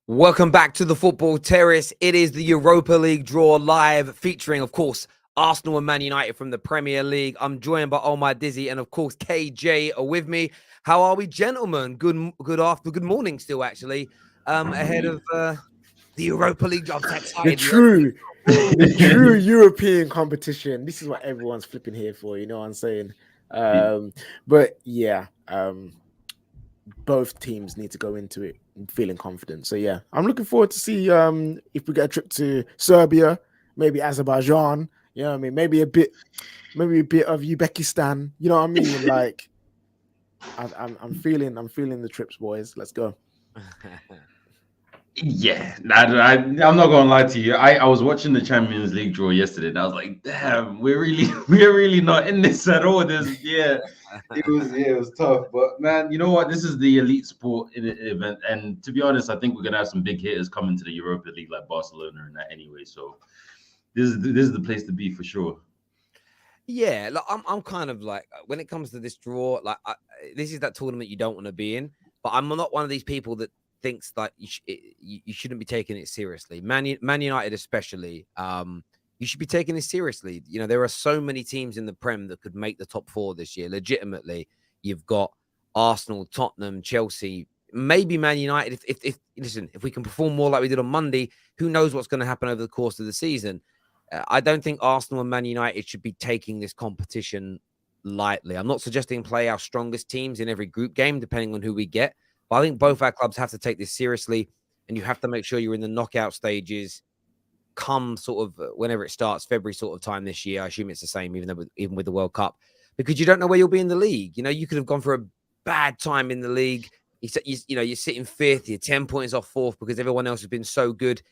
Welcome back to the Football Terrace. It is the Europa League draw live, featuring, of course, Arsenal and Man United from the Premier League. I'm joined by Omar Dizzy and, of course, KJ are with me. How are we, gentlemen? Good morning still, actually, ahead of the Europa League. I'm so The excited. true, the true European competition. This is what everyone's flipping here for. You know what I'm saying? But yeah, both teams need to go into it feeling confident. So yeah, I'm looking forward to see if we get a trip to Serbia, maybe Azerbaijan. You know what I mean? Maybe a bit of Uzbekistan. You know what I mean? Like I'm feeling the trips, boys. Let's go. Yeah, I'm not gonna lie to you. I was watching the Champions League draw yesterday, and I was like, "Damn, we're really not in this at all." It was tough. But man, you know what? This is the elite sport event, and to be honest, I think we're gonna have some big hitters coming to the Europa League, like Barcelona and that anyway. So this is the place to be for sure. Yeah, like I'm kind of like when it comes to this draw, like this is that tournament you don't want to be in. But I'm not one of these people that thinks that you shouldn't be taking it seriously. Man United, especially, you should be taking it seriously. You know, there are so many teams in the Prem that could make the top four this year. Legitimately, you've got Arsenal, Tottenham, Chelsea, maybe Man United. If listen, if we can perform more like we did on Monday, who knows what's going to happen over the course of the season? I don't think Arsenal and Man United should be taking this competition lightly. I'm not suggesting play our strongest teams in every group game, depending on who we get. But I think both our clubs have to take this seriously, and you have to make sure you're in the knockout stages come sort of whenever it starts, February sort of time this year. I assume it's the same, even with the World Cup, because you don't know where you'll be in the league. You know, you could have gone for a bad time in the league. You're sitting fifth, you're 10 points off fourth because everyone else has been so good.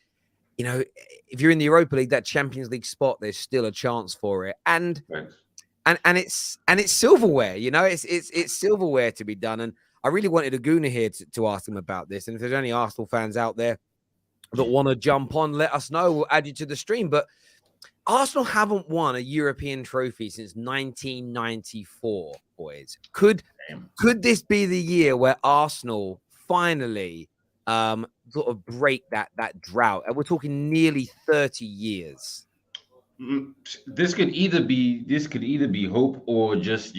You know, if you're in the Europa League, that Champions League spot, there's still a chance for it. And Thanks. it's silverware, you know, it's silverware to be done. And I really wanted Aguna here to ask him about this. And if there's any Arsenal fans out there that want to jump on, let us know. We'll add you to the stream. But Arsenal haven't won a European trophy since 1994, boys. Could this be the year where Arsenal finally sort of break that drought? And we're talking nearly 30 years. This could either be hope or just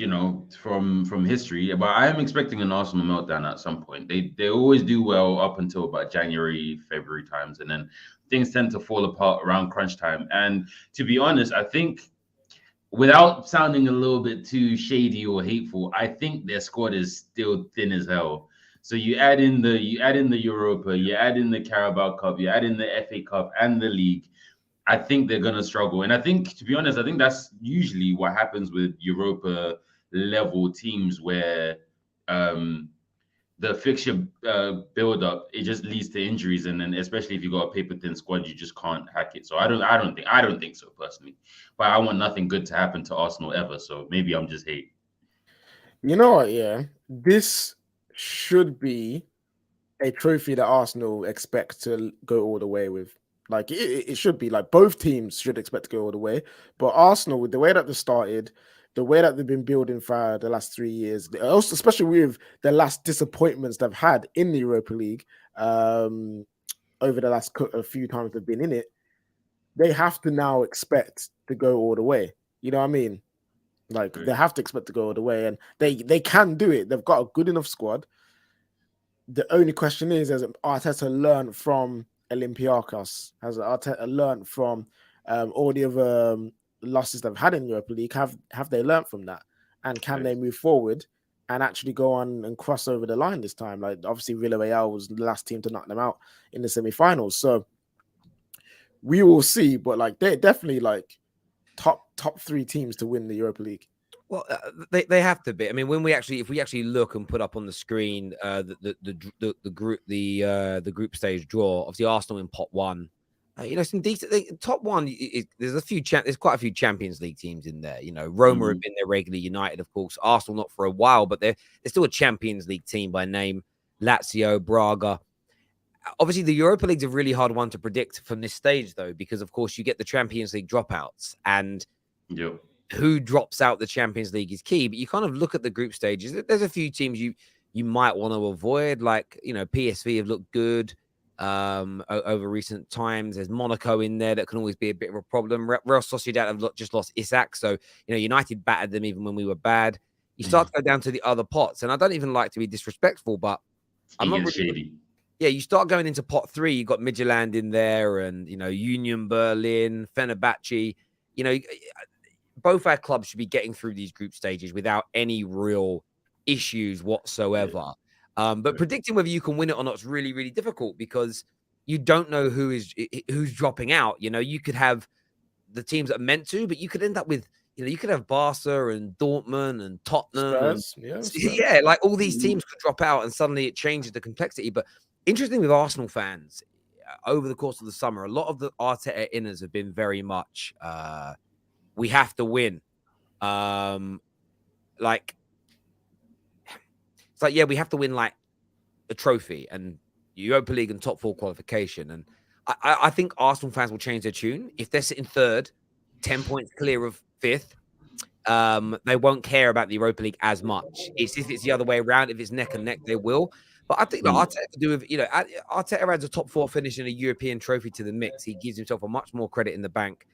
from history. But I am expecting an Arsenal meltdown at some point. They always do well up until about January, February times, and then things tend to fall apart around crunch time. And to be honest, I think without sounding a little bit too shady or hateful, I think their squad is still thin as hell. So you add in the Europa, you add in the Carabao Cup, you add in the FA Cup and the league. I think they're gonna struggle, and I think, to be honest, I think that's usually what happens with Europa level teams, where um, the fixture build up, it just leads to injuries, and then especially if you got a paper thin squad, you just can't hack it. So I don't think so personally, but I want nothing good to happen to Arsenal ever. So maybe I'm just hate. You know what? Yeah, this should be a trophy that Arsenal expect to go all the way with. Like it should be like both teams should expect to go all the way. But Arsenal, with the way that they started, the way that they've been building for the last 3 years, also especially with the last disappointments they've had in the Europa League, over the last a few times they've been in it, they have to now expect to go all the way. You know what I mean? Like they have to expect to go all the way, and they can do it. They've got a good enough squad. The only question is, has Arteta learned from Olympiacos? Has Arteta learned from all the other losses they've had in Europa League? Have they learned from that? And can they move forward and actually go on and cross over the line this time? Like obviously Villarreal was the last team to knock them out in the semi-finals. So we will see, but like they're definitely like top three teams to win the Europa League. Well, they have to be. I mean, if we actually look and put up on the screen the group stage draw, obviously Arsenal in pot one, some decent top one. There's quite a few Champions League teams in there. You know, Roma have been there regularly. United, of course, Arsenal not for a while, but they're still a Champions League team by name. Lazio, Braga. Obviously, the Europa League's a really hard one to predict from this stage, though, because of course you get the Champions League dropouts and. Yep. Who drops out the Champions League is key, but you kind of look at the group stages. There's a few teams you might want to avoid, like PSV have looked good. over recent times. There's Monaco in there that can always be a bit of a problem. Real Sociedad have just lost Isak, so United battered them even when we were bad. You start to go down to the other pots, and I don't even like to be disrespectful, but I'm not really shady. Yeah, you start going into pot 3. You got Midtjylland in there, and Union Berlin, Fenerbahce. Both our clubs should be getting through these group stages without any real issues whatsoever. But predicting whether you can win it or not is really, really difficult because you don't know who's dropping out. You could have the teams that are meant to, but you could end up with you could have Barca and Dortmund and Tottenham. Spurs. Yeah, like all these teams could drop out, and suddenly it changes the complexity. But interesting with Arsenal fans over the course of the summer, a lot of the Arteta inners have been very much we have to win. Like it's like, yeah, we have to win like a trophy and Europa League and top 4 qualification. And I think Arsenal fans will change their tune if they're sitting third, 10 points clear of 5th. They won't care about the Europa League as much. It's if it's the other way around. If it's neck and neck, they will. But I think that Arteta could do with, Arteta adds a top 4 finish in a European trophy to the mix. He gives himself a much more credit in the bank.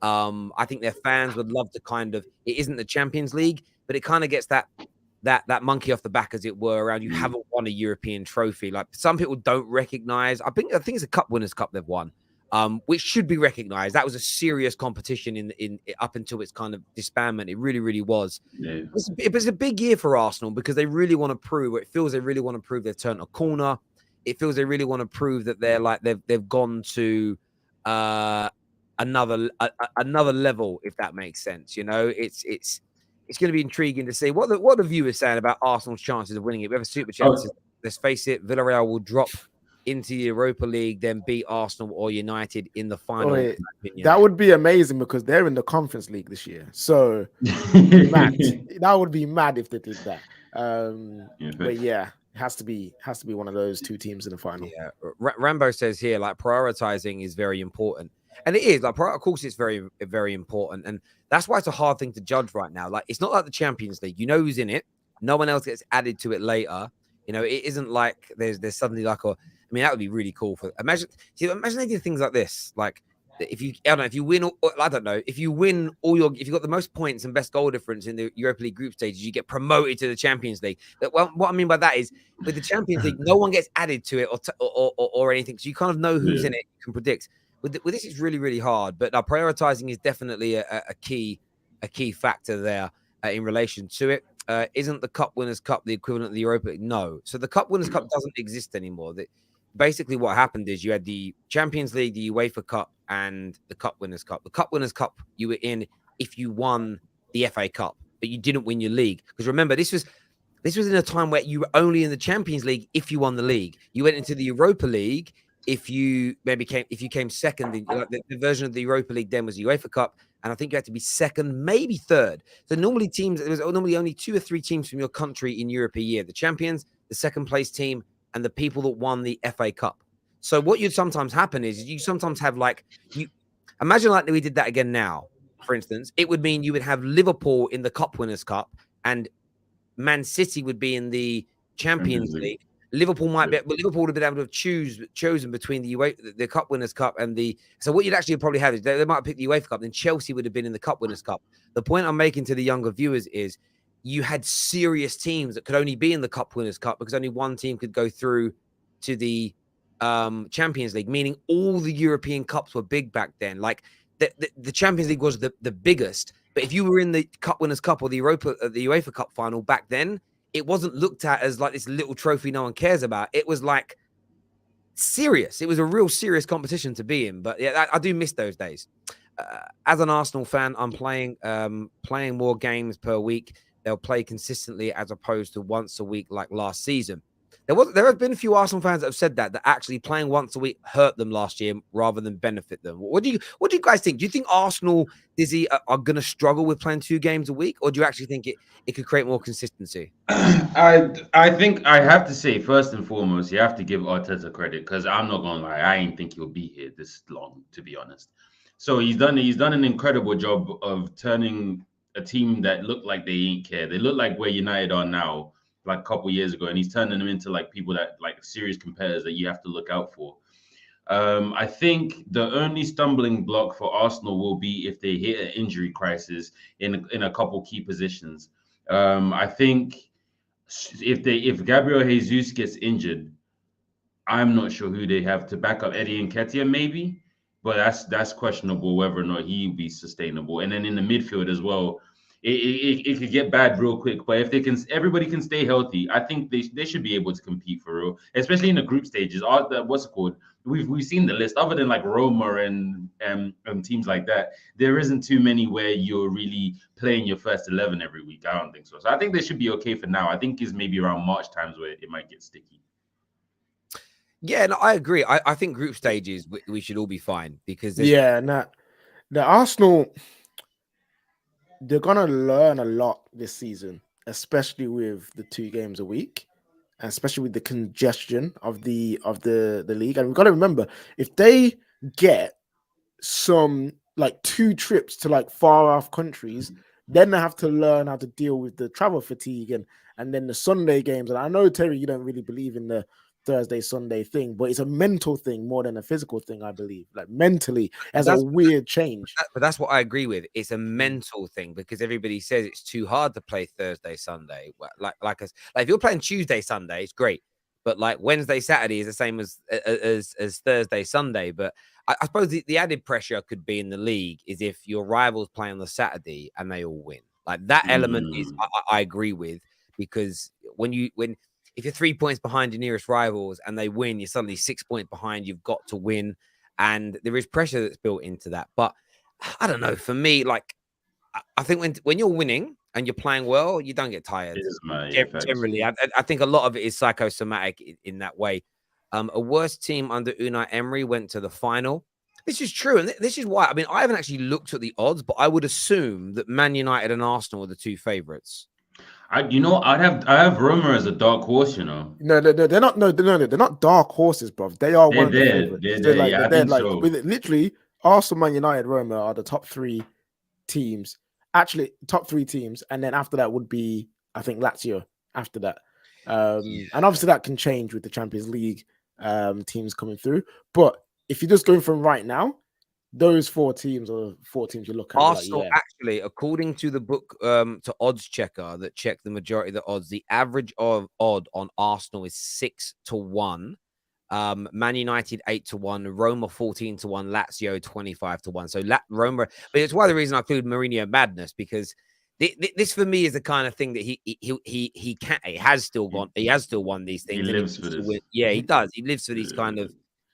I think their fans would love to it isn't the Champions League, but it kind of gets that monkey off the back, as it were, around you haven't won a European trophy. Like some people don't recognize. I think it's a Cup Winners' Cup they've won, which should be recognized. That was a serious competition in up until its kind of disbandment. It really, really was. Yeah. It's a big year for Arsenal because they really want to prove. It feels they really want to prove they've turned a corner. It feels they really want to prove that they're like they've gone to another level, if that makes sense. It's going to be intriguing to see what the viewers saying about Arsenal's chances of winning it. We have a super chat. Let's face it, Villarreal will drop into the Europa League, then beat Arsenal or United in the final. That would be amazing because they're in the Conference League this year. So mad. That would be mad if they did that. But yeah, it has to be one of those 2 teams in the final. Yeah, Rambo says here, like, prioritizing is very important. And it is, like, of course, it's very, very important. And that's why it's a hard thing to judge right now. Like, it's not like the Champions League. You know who's in it. No one else gets added to it later. It isn't like there's suddenly like that would be really cool imagine they did things like this. Like, if you win, if you've got the most points and best goal difference in the Europa League group stages, you get promoted to the Champions League. Well, what I mean by that is with the Champions League, no one gets added to it or anything. So you kind of know who's in it. You can predict. With this, it's really, really hard. But prioritizing is definitely a key factor there in relation to it. Isn't the Cup Winners' Cup the equivalent of the Europa League? No. So the Cup Winners' Cup doesn't exist anymore. Basically, what happened is you had the Champions League, the UEFA Cup, and the Cup Winners' Cup. The Cup Winners' Cup you were in if you won the FA Cup, but you didn't win your league. Because remember, this was in a time where you were only in the Champions League if you won the league. You went into the Europa League if you came second. The version of the Europa League then was the UEFA Cup, and I think you had to be second, maybe third. So normally there was normally only 2 or 3 teams from your country in Europe a year: the champions, the second place team, and the people that won the FA Cup. So what you'd sometimes happen is you sometimes have imagine like we did that again now. For instance, it would mean you would have Liverpool in the Cup Winners' Cup and Man City would be in the Champions League. Liverpool would have been able to have chosen between the Cup Winners' Cup and so what you'd actually probably have is they might have picked the UEFA Cup, then Chelsea would have been in the Cup Winners' Cup. The point I'm making to the younger viewers is you had serious teams that could only be in the Cup Winners' Cup because only one team could go through to the Champions League, meaning all the European Cups were big back then. Like the Champions League was the biggest, but if you were in the Cup Winners' Cup or the UEFA Cup final back then, it wasn't looked at as like this little trophy no one cares about. It was like serious. It was a real serious competition to be in. But yeah, I do miss those days. As an Arsenal fan, I'm playing more games per week. They'll play consistently as opposed to once a week like last season. There have been a few Arsenal fans that have said that actually playing once a week hurt them last year rather than benefit them. What do you guys think? Do you think Arsenal, Dizzy, are going to struggle with playing 2 games a week, or do you actually think it could create more consistency? I think I have to say, first and foremost, you have to give Arteta credit, because I'm not gonna lie, I ain't think he'll be here this long, to be honest. So he's done an incredible job of turning a team that looked like they ain't care. They look like where United are now, like a couple years ago, and he's turning them into like people that like serious competitors that you have to look out for. I think the only stumbling block for Arsenal will be if they hit an injury crisis in a couple key positions. I think if Gabriel Jesus gets injured, I'm not sure who they have to back up. Eddie Nketiah, maybe, but that's questionable whether or not he'll be sustainable. And then in the midfield as well, it could get bad real quick. But if everybody can stay healthy, I think they should be able to compete for real, especially in the group stages. What's it called? We've seen the list. Other than like Roma and teams like that, there isn't too many where you're really playing your first 11 every week. I don't think so. So I think they should be okay for now. I think it's maybe around March times where it might get sticky. Yeah, no, I agree. I think group stages we should all be fine because the Arsenal, they're gonna learn a lot this season, especially with the 2 games a week, and especially with the congestion of the league. And we've got to remember, if they get some like 2 trips to like far off countries, then they have to learn how to deal with the travel fatigue and then the Sunday games. And I know, Terry, you don't really believe in the Thursday, Sunday thing, but it's a mental thing more than a physical thing, I believe. Like mentally, as a weird change. But that's what I agree with. It's a mental thing because everybody says it's too hard to play Thursday, Sunday. Like if you're playing Tuesday, Sunday, it's great. But like Wednesday, Saturday is the same as Thursday, Sunday. But I suppose the added pressure could be in the league is if your rivals play on the Saturday and they all win. Like that element is I agree with, because if you're 3 points behind your nearest rivals and they win, you're suddenly 6 points behind. You've got to win, and there is pressure that's built into that. But I don't know. For me, like I think when you're winning and you're playing well, you don't get tired. Generally, I think a lot of it is psychosomatic in that way. A worse team under Unai Emery went to the final. This is true, and this is why. I mean, I haven't actually looked at the odds, but I would assume that Man United and Arsenal are the 2 favorites. I have Roma as a dark horse. No, they're not. No, they're not dark horses, bro. They are one of the favorites. They're like literally Arsenal, Man United, Roma are the top 3 teams. Actually, top 3 teams, and then after that would be, I think, Lazio. After that, and obviously that can change with the Champions League teams coming through. But if you're just going from right now, those 4 teams are 4 teams you look at. Arsenal, actually, according to the book to Odds Checker that checked the majority of the odds, the average of odd on Arsenal is 6-1. Man United 8-1, Roma 14-1, Lazio 25-1. So Roma, but it's why the reason I include Mourinho madness, because this for me is the kind of thing that he has still won these things. He lives for this. Yeah, he does. He lives for these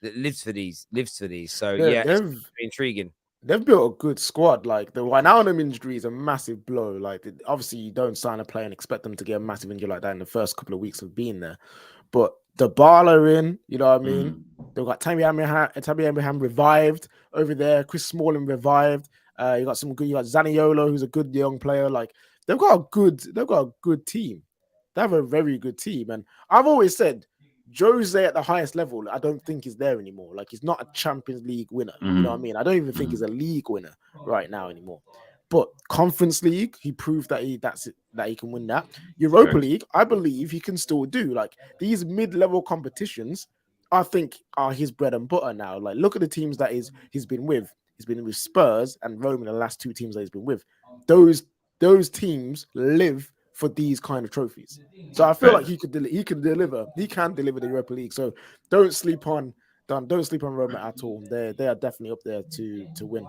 lives for these. So yeah, it's intriguing. They've built a good squad. Like the Wijnaldum injury is a massive blow. Like obviously you don't sign a player and expect them to get a massive injury like that in the first couple of weeks of being there, but the Dybala in, you know what I mean? They've got Tammy Abraham revived over there. Chris Smalling revived. You got Zaniolo, who's a good young player. Like they've got a good team. They have a very good team. And I've always said Jose at the highest level, I don't think is there anymore. Like he's not a Champions League winner. You know what I mean? I don't even think he's a league winner right now anymore. But Conference League, he proved that he can win that. Europa League, I believe he can still do. Like these mid-level competitions, I think are his bread and butter now. Like look at the teams that he's been with. He's been with Spurs and Roma, the last 2 teams that he's been with. Those teams live for these kind of trophies. So I feel like he can deliver the Europa League. So don't sleep on Roma at all. They are definitely up there to win.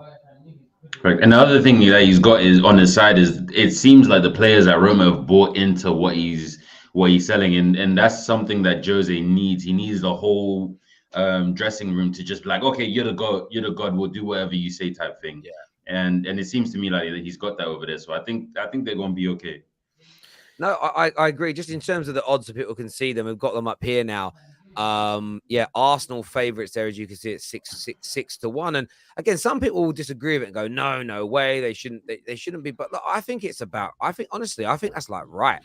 Correct. And the other thing that he's got is on his side is it seems like the players at Roma have bought into what he's selling, and that's something that Jose needs. He needs the whole dressing room to just be like, okay, you're the god, we'll do whatever you say type thing. Yeah. And it seems to me like he's got that over there. So I think they're going to be okay. No, I agree. Just in terms of the odds, so people can see them, we've got them up here now. Arsenal favourites there, as you can see, it's 6-1. And again, some people will disagree with it and go, no way, they shouldn't be. But look, I think that's like right.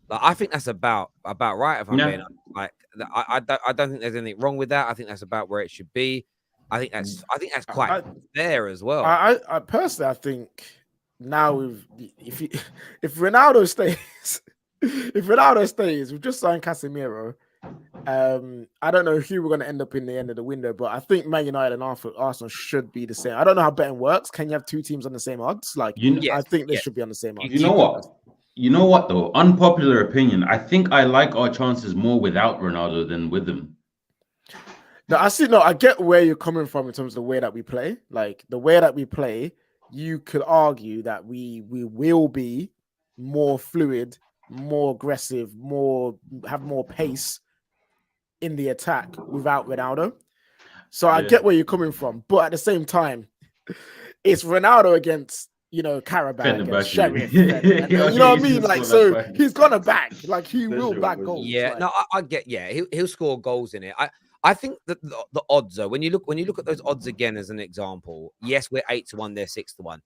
Like I think that's about right. If I'm being honest. Like I don't think there's anything wrong with that. I think that's about where it should be. I think that's quite fair as well. I personally, I think now if Ronaldo stays, we've just signed Casemiro. I don't know who we're going to end up in the end of the window, but I think Man United and Arsenal should be the same. I don't know how betting works. Can you have two teams on the same odds? Like, You I Yes, think they yes. should be on the same odds. you know what? You know what though? Unpopular opinion. I think I like our chances more without Ronaldo than with him. No, I see. No, I get where you're coming from in terms of the way that we play. Like the way that we play, you could argue that we will be more fluid, more aggressive, have more pace in the attack without Ronaldo. So I get where you're coming from, but at the same time, it's Ronaldo against Karabakh and Sheriff, and you know what I mean. Like, so he's gonna bag, like he will bag goals. Yeah, like. no, I get. Yeah, he'll score goals in it. I think that the odds are when you look at those odds again as an example. Yes, we're 8-1, they're 6-1.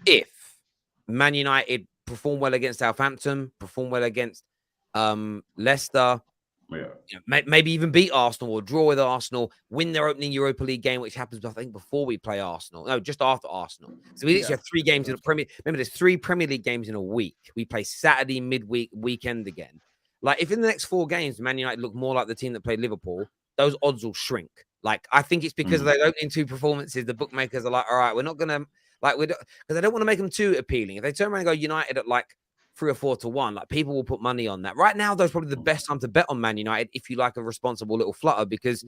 If Man United perform well against Southampton, perform well against Leicester, maybe even beat Arsenal or draw with Arsenal, win their opening Europa League game, which happens, I think, before we play Arsenal. No, just after Arsenal. So we literally have 3 games in a Premier. Remember, there's 3 Premier League games in a week. We play Saturday, midweek, weekend again. Like, if in the next 4 games, Man United look more like the team that played Liverpool, those odds will shrink. Like, I think it's because of those opening 2 performances. The bookmakers are like, all right, we're not gonna because they don't want to make them too appealing. If they turn around and go United at like 3 or 4 to 1, like people will put money on that. Right now, though, is probably the best time to bet on Man United if you like a responsible little flutter, because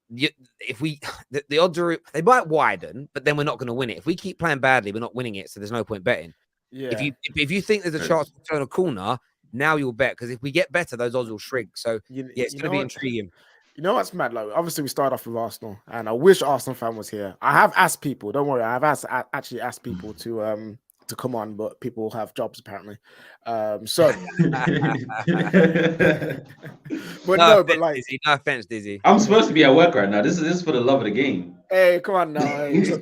if the odds are, they might widen, but then we're not going to win it. If we keep playing badly, we're not winning it, so there's no point betting. If you think there's a chance to turn a corner, now you'll bet, because if we get better, those odds will shrink. So it's going to be intriguing. You know what's mad? Like, obviously, we started off with Arsenal, and I wish Arsenal fan was here. I have asked people. Don't worry, I have actually asked people to come on, but people have jobs apparently. So, but no, but like, Dizzy, no offense, Dizzy. I'm supposed to be at work right now. This is for the love of the game. Hey, come on now. You're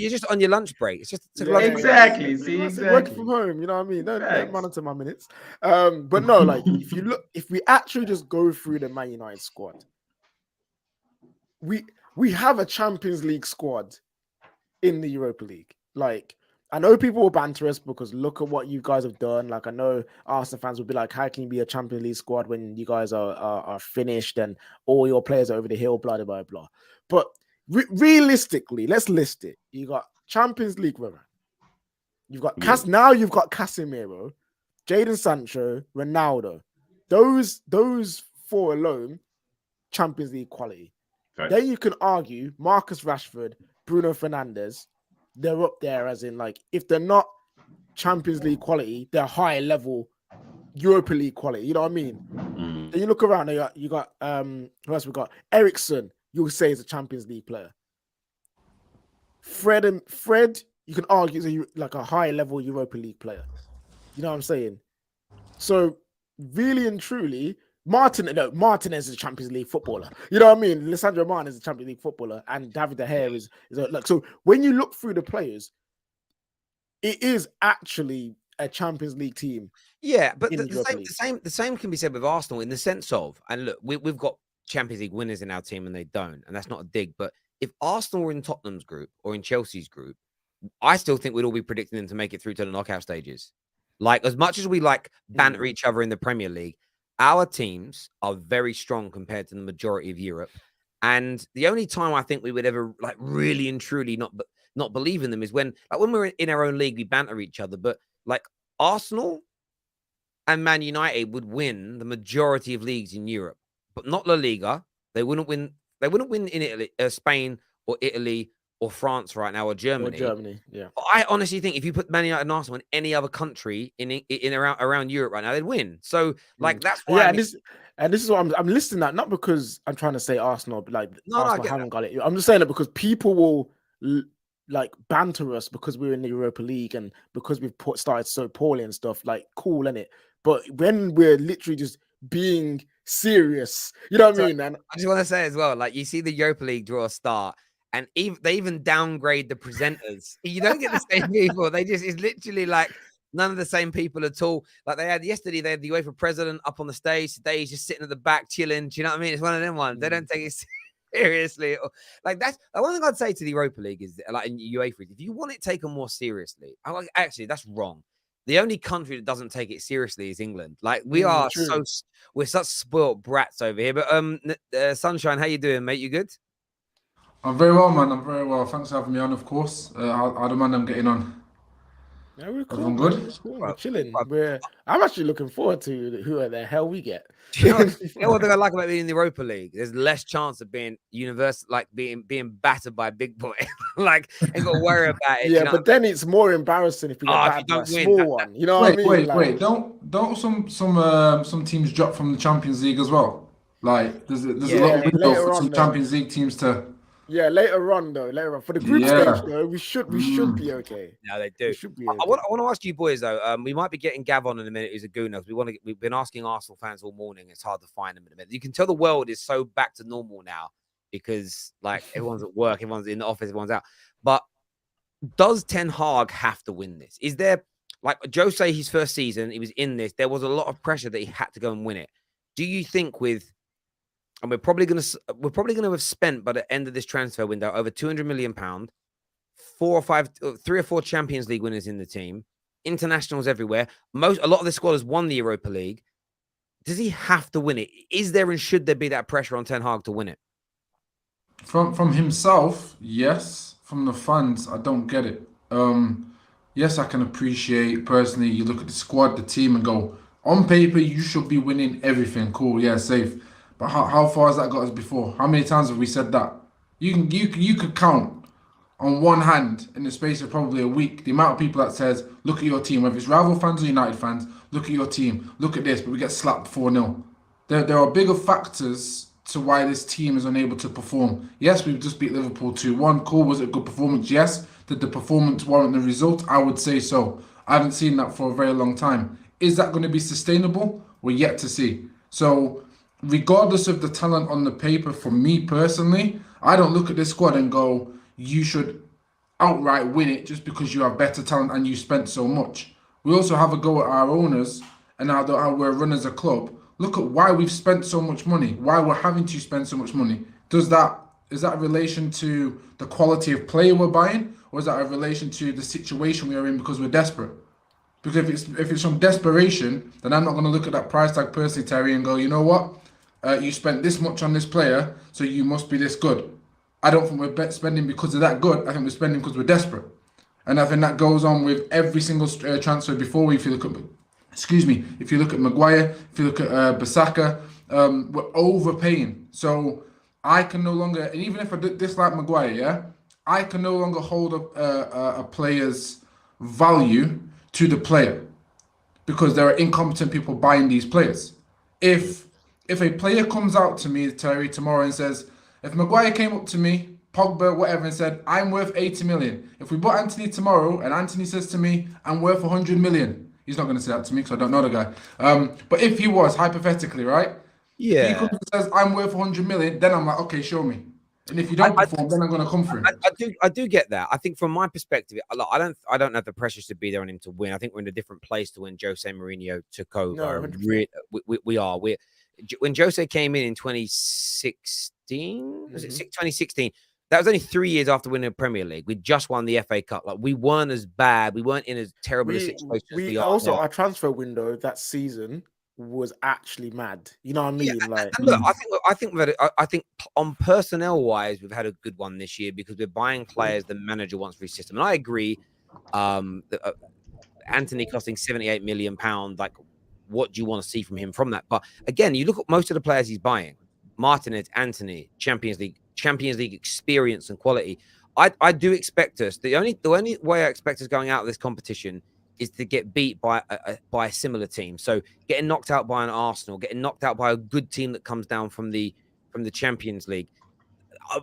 just on your lunch break. It's just exactly. See, working from home. You know what I mean? Don't monitor my minutes. But no, like if we actually just go through the Man United squad, we have a Champions League squad in the Europa League. Like, I know people will banter us because look at what you guys have done. Like, I know Arsenal fans will be like, how can you be a Champions League squad when you guys are finished and all your players are over the hill, blah, blah, blah, blah. But realistically, let's list it. You got Champions League winner. You've got now you've got Casemiro, Jadon Sancho, Ronaldo. Those 4 alone, Champions League quality. Right. Then you can argue Marcus Rashford, Bruno Fernandes, they're up there as in, like, if they're not Champions League quality, they're higher level Europa League quality. You know what I mean? Then you look around, you got who else we got? Ericsson, you'll say is a Champions League player. Fred, you can argue is like a high level Europa League player. You know what I'm saying? So really and truly, Martinez is a Champions League footballer. You know what I mean? Lisandro Martinez is a Champions League footballer, and David De Gea is like, so when you look through the players, it is actually a Champions League team. Yeah, but the same can be said with Arsenal in the sense of, and look, we've got Champions League winners in our team and they don't, and that's not a dig. But if Arsenal were in Tottenham's group or in Chelsea's group, I still think we'd all be predicting them to make it through to the knockout stages. Like, as much as we like banter each other in the Premier League, our teams are very strong compared to the majority of Europe. And the only time I think we would ever like really and truly not believe in them is when we're in our own league, we banter each other. But like Arsenal and Man United would win the majority of leagues in Europe, but not La Liga. They wouldn't win. They wouldn't win in Italy, Spain or Italy or France right now, or Germany. Yeah. I honestly think if you put Man United and Arsenal in any other country in around Europe right now, they'd win. So like that's why. Yeah, and this is what I'm listing that, not because I'm trying to say Arsenal, but like Arsenal haven't got it. I'm just saying it because people will like banter us because we're in the Europa League and because we've started so poorly and stuff. Like, cool, innit? But when we're literally just being serious, you know what I mean? And I just want to say as well, like, you see the Europa League draw start, and they even downgrade the presenters. You don't get the same people. It's literally like none of the same people at all. Like yesterday, they had the UEFA president up on the stage. Today, he's just sitting at the back chilling. Do you know what I mean? It's one of them ones. They don't take it seriously. Like, that's one thing I'd say to the Europa League is, like, in UEFA, if you want it taken more seriously, actually, that's wrong. the only country that doesn't take it seriously is England. Like we're such spoiled brats over here. But Sunshine, how you doing, mate? You good? I'm very well, man. I'm very well. Thanks for having me on, of course. How the man I'm getting on? Yeah, we're cool. Everyone Man. good? We're cool. We're chilling. I'm actually looking forward to who the hell we get. You know what I like about being in the Europa League? There's less chance of being being battered by a big boy. Like, ain't got to worry about it. Yeah, but then it's more embarrassing if you get battered by a small one. You know what I mean? Wait. Don't some teams drop from the Champions League as well? Like, there's a lot of window for some Champions League teams to. Yeah, later on for the group stage though, we should be okay. No, they do. We should be okay. I want to ask you boys though. We might be getting Gav on in a minute. Who's a gooner? We've been asking Arsenal fans all morning. It's hard to find them in a minute. You can tell the world is so back to normal now because like everyone's at work, everyone's in the office, everyone's out. But does Ten Hag have to win this? Is there like Jose his first season? He was in this. There was a lot of pressure that he had to go and win it. Do you think and we're probably gonna have spent by the end of this transfer window over £200 million, 3 or 4 Champions League winners in the team, internationals everywhere. A lot of the squad has won the Europa League. Does he have to win it? Is there and should there be that pressure on Ten Hag to win it? From himself, yes. From the fans, I don't get it. Yes, I can appreciate personally. You look at the squad, the team, and go on paper you should be winning everything. Cool, yeah, safe. But how far has that got us before? How many times have we said that? You could count on one hand in the space of probably a week the amount of people that says, look at your team, whether it's rival fans or United fans, look at your team, look at this, but we get slapped 4-0. There are bigger factors to why this team is unable to perform. Yes, we've just beat Liverpool 2-1. Cool, was it a good performance? Yes. Did the performance warrant the result? I would say so. I haven't seen that for a very long time. Is that going to be sustainable? We're yet to see. So, regardless of the talent on the paper, for me personally, I don't look at this squad and go, you should outright win it just because you have better talent and you spent so much. We also have a go at our owners and how we're run as a club. Look at why we've spent so much money, why we're having to spend so much money. Is that in relation to the quality of player we're buying, or is that in relation to the situation we are in because we're desperate? Because if it's from desperation, then I'm not going to look at that price tag personally, Terry, and go, you know what? You spent this much on this player, so you must be this good. I don't think we're spending because of that good. I think we're spending because we're desperate. And I think that goes on with every single transfer before. If you look at Maguire, if you look at Bissaka, we're overpaying. So I can no longer, and even if I dislike Maguire, I can no longer hold a player's value to the player because there are incompetent people buying these players. If a player comes out to me, Terry, tomorrow and says, if Maguire came up to me, Pogba, whatever, and said, I'm worth 80 million. If we bought Anthony tomorrow and Anthony says to me, I'm worth 100 million. He's not going to say that to me because I don't know the guy. But if he was, hypothetically, right? Yeah. He comes and says, I'm worth 100 million. Then I'm like, okay, show me. And if you don't perform, then I'm going to come for it. I do get that. I think from my perspective, I don't have the pressure to be there on him to win. I think we're in a different place to when Jose Mourinho took over. No, we are. When Jose came in 2016, was it 2016? That was only 3 years after winning the Premier League. We just won the FA Cup. Like we weren't as bad. We weren't in as terrible a situation as we are also now. Our transfer window that season was actually mad. You know what I mean? Yeah, like, and look, I think on personnel wise, we've had a good one this year because we're buying players the manager wants for his system. And I agree. Anthony costing £78 million. Like, what do you want to see from him from that? But again, you look at most of the players he's buying: Martinez, Anthony, Champions League experience and quality. I do expect us. The only way I expect us going out of this competition is to get beat by a similar team. So getting knocked out by an Arsenal, getting knocked out by a good team that comes down from the Champions League.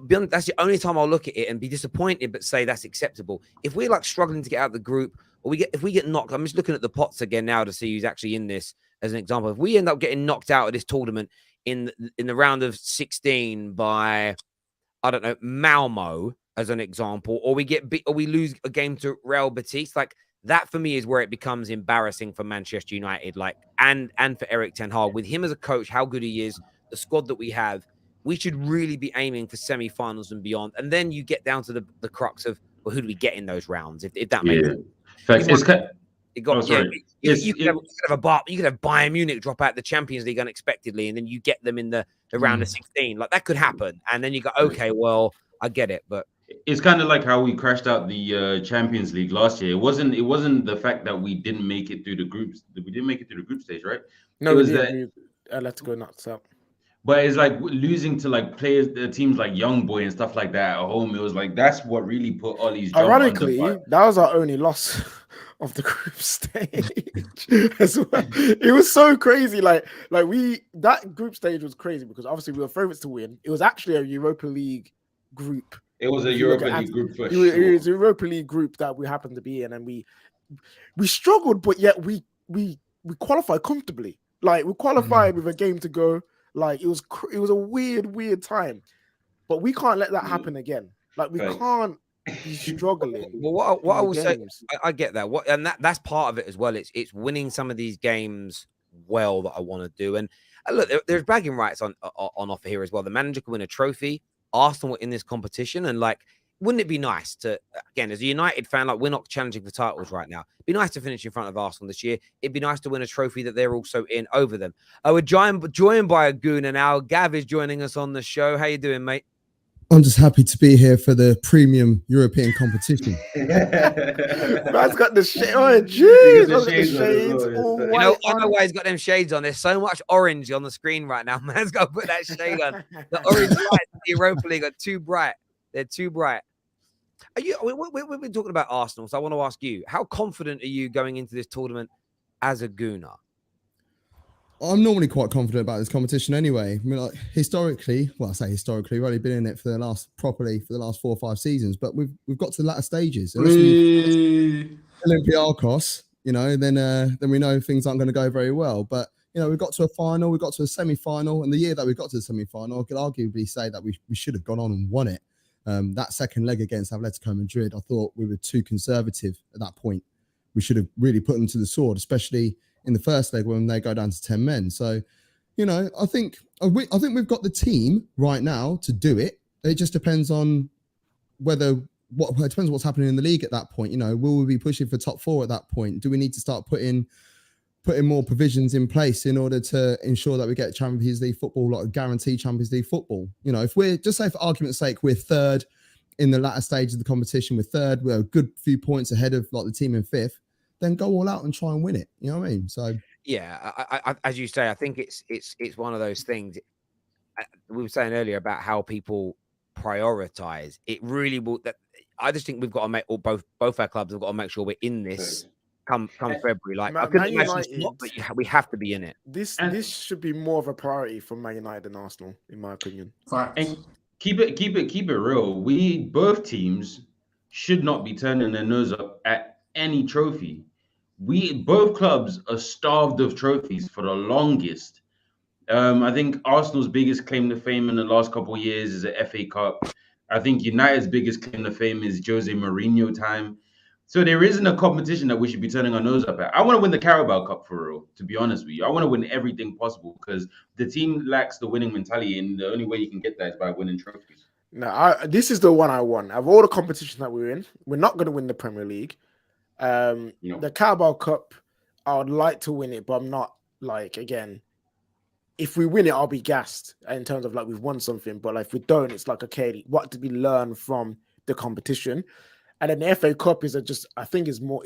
That's the only time I'll look at it and be disappointed, but say that's acceptable. If we're like struggling to get out of the group, or if we get knocked, I'm just looking at the pots again now to see who's actually in this as an example. If we end up getting knocked out of this tournament in the round of 16 by, I don't know, Malmo as an example, or we get beat, or we lose a game to Real Betis, like that for me is where it becomes embarrassing for Manchester United, like and for Erik Ten Hag. With him as a coach, how good he is, the squad that we have, we should really be aiming for semi-finals and beyond. And then you get down to the crux of, well, who do we get in those rounds? If that makes sense. Fact, You got sorry. you could have Bayern Munich drop out the Champions League unexpectedly, and then you get them in the round of 16. Like that could happen, and then you go, okay, well, I get it, but it's kind of like how we crashed out the Champions League last year. It wasn't the fact that we didn't make it through the groups. We didn't make it through the group stage, right? No, it we was didn't. that. Let's go nuts up. But it's like losing to like teams like Young Boy and stuff like that at home. It was like that's what really put Ollie's job Ironically, under fire. that was our only loss of the group stage as well. It was so crazy. Like that group stage was crazy because obviously we were favorites to win. It was actually a Europa League group. It was a Europa League group for it sure. was a Europa League group that we happened to be in, and we struggled, but yet we qualified comfortably. Like we qualified with a game to go. Like it was a weird time, but we can't let that happen again. Like we can't be struggling. Well, what I will say, I get that. That's part of it as well. It's winning some of these games well that I want to do. And look, there's bragging rights on offer here as well. The manager can win a trophy. Arsenal in this competition, and like, wouldn't it be nice to, again, as a United fan, like we're not challenging for titles right now. It'd be nice to finish in front of Arsenal this year. It'd be nice to win a trophy that they're also in over them. We're joined by a gooner now. Gav is joining us on the show. How you doing, mate? I'm just happy to be here for the premium European competition. Man's got the shade. Oh, jeez. The shades. You know, I don't know why he's got them shades on. There's so much orange on the screen right now. Man's got to put that shade on. The orange lights in the Europa League are too bright. They're too bright. We've been talking about Arsenal, so I want to ask you, how confident are you going into this tournament as a gooner? I'm normally quite confident about this competition anyway. I mean, like historically, well, I say historically, we've only been in it for the last 4 or 5 seasons, but we've got to the latter stages. Olympiacos, you know, then we know things aren't going to go very well. But you know, we got to a final, we got to a semi-final, and the year that we got to the semi-final, I could arguably say that we should have gone on and won it. That second leg against Atletico Madrid, I thought we were too conservative at that point. We should have really put them to the sword, especially in the first leg when they go down to 10 men. So, you know, I think we've got the team right now to do it. It just depends on it depends on what's happening in the league at that point. You know, will we be pushing for top 4 at that point? Do we need to start putting more provisions in place in order to ensure that we get Champions League football, like guaranteed Champions League football? You know, if we're just say for argument's sake, we're third in the latter stage of the competition, we're a good few points ahead of like the team in 5th, then go all out and try and win it. You know what I mean? So yeah, I as you say, I think it's one of those things. We were saying earlier about how people prioritize. It really will. I just think we've got to make, or both our clubs have got to make sure we're in this come February. Like I couldn't imagine it's not, but we have to be in it. This should be more of a priority for Man United than Arsenal, in my opinion. And keep it real. Both teams should not be turning their nose up at any trophy. Both clubs are starved of trophies for the longest. I think Arsenal's biggest claim to fame in the last couple of years is the FA Cup. I think United's biggest claim to fame is Jose Mourinho time. So there isn't a competition that we should be turning our nose up at. I want to win the Carabao Cup for real, to be honest with you. I want to win everything possible because the team lacks the winning mentality, and the only way you can get that is by winning trophies. No, this is the one I want. Of all the competitions that we're in, we're not going to win the Premier League. The Carabao Cup, I would like to win it, but I'm not, like, again, if we win it, I'll be gassed in terms of like we've won something. But like, if we don't, it's like, okay, what did we learn from the competition? And then the FA Cup I think it's more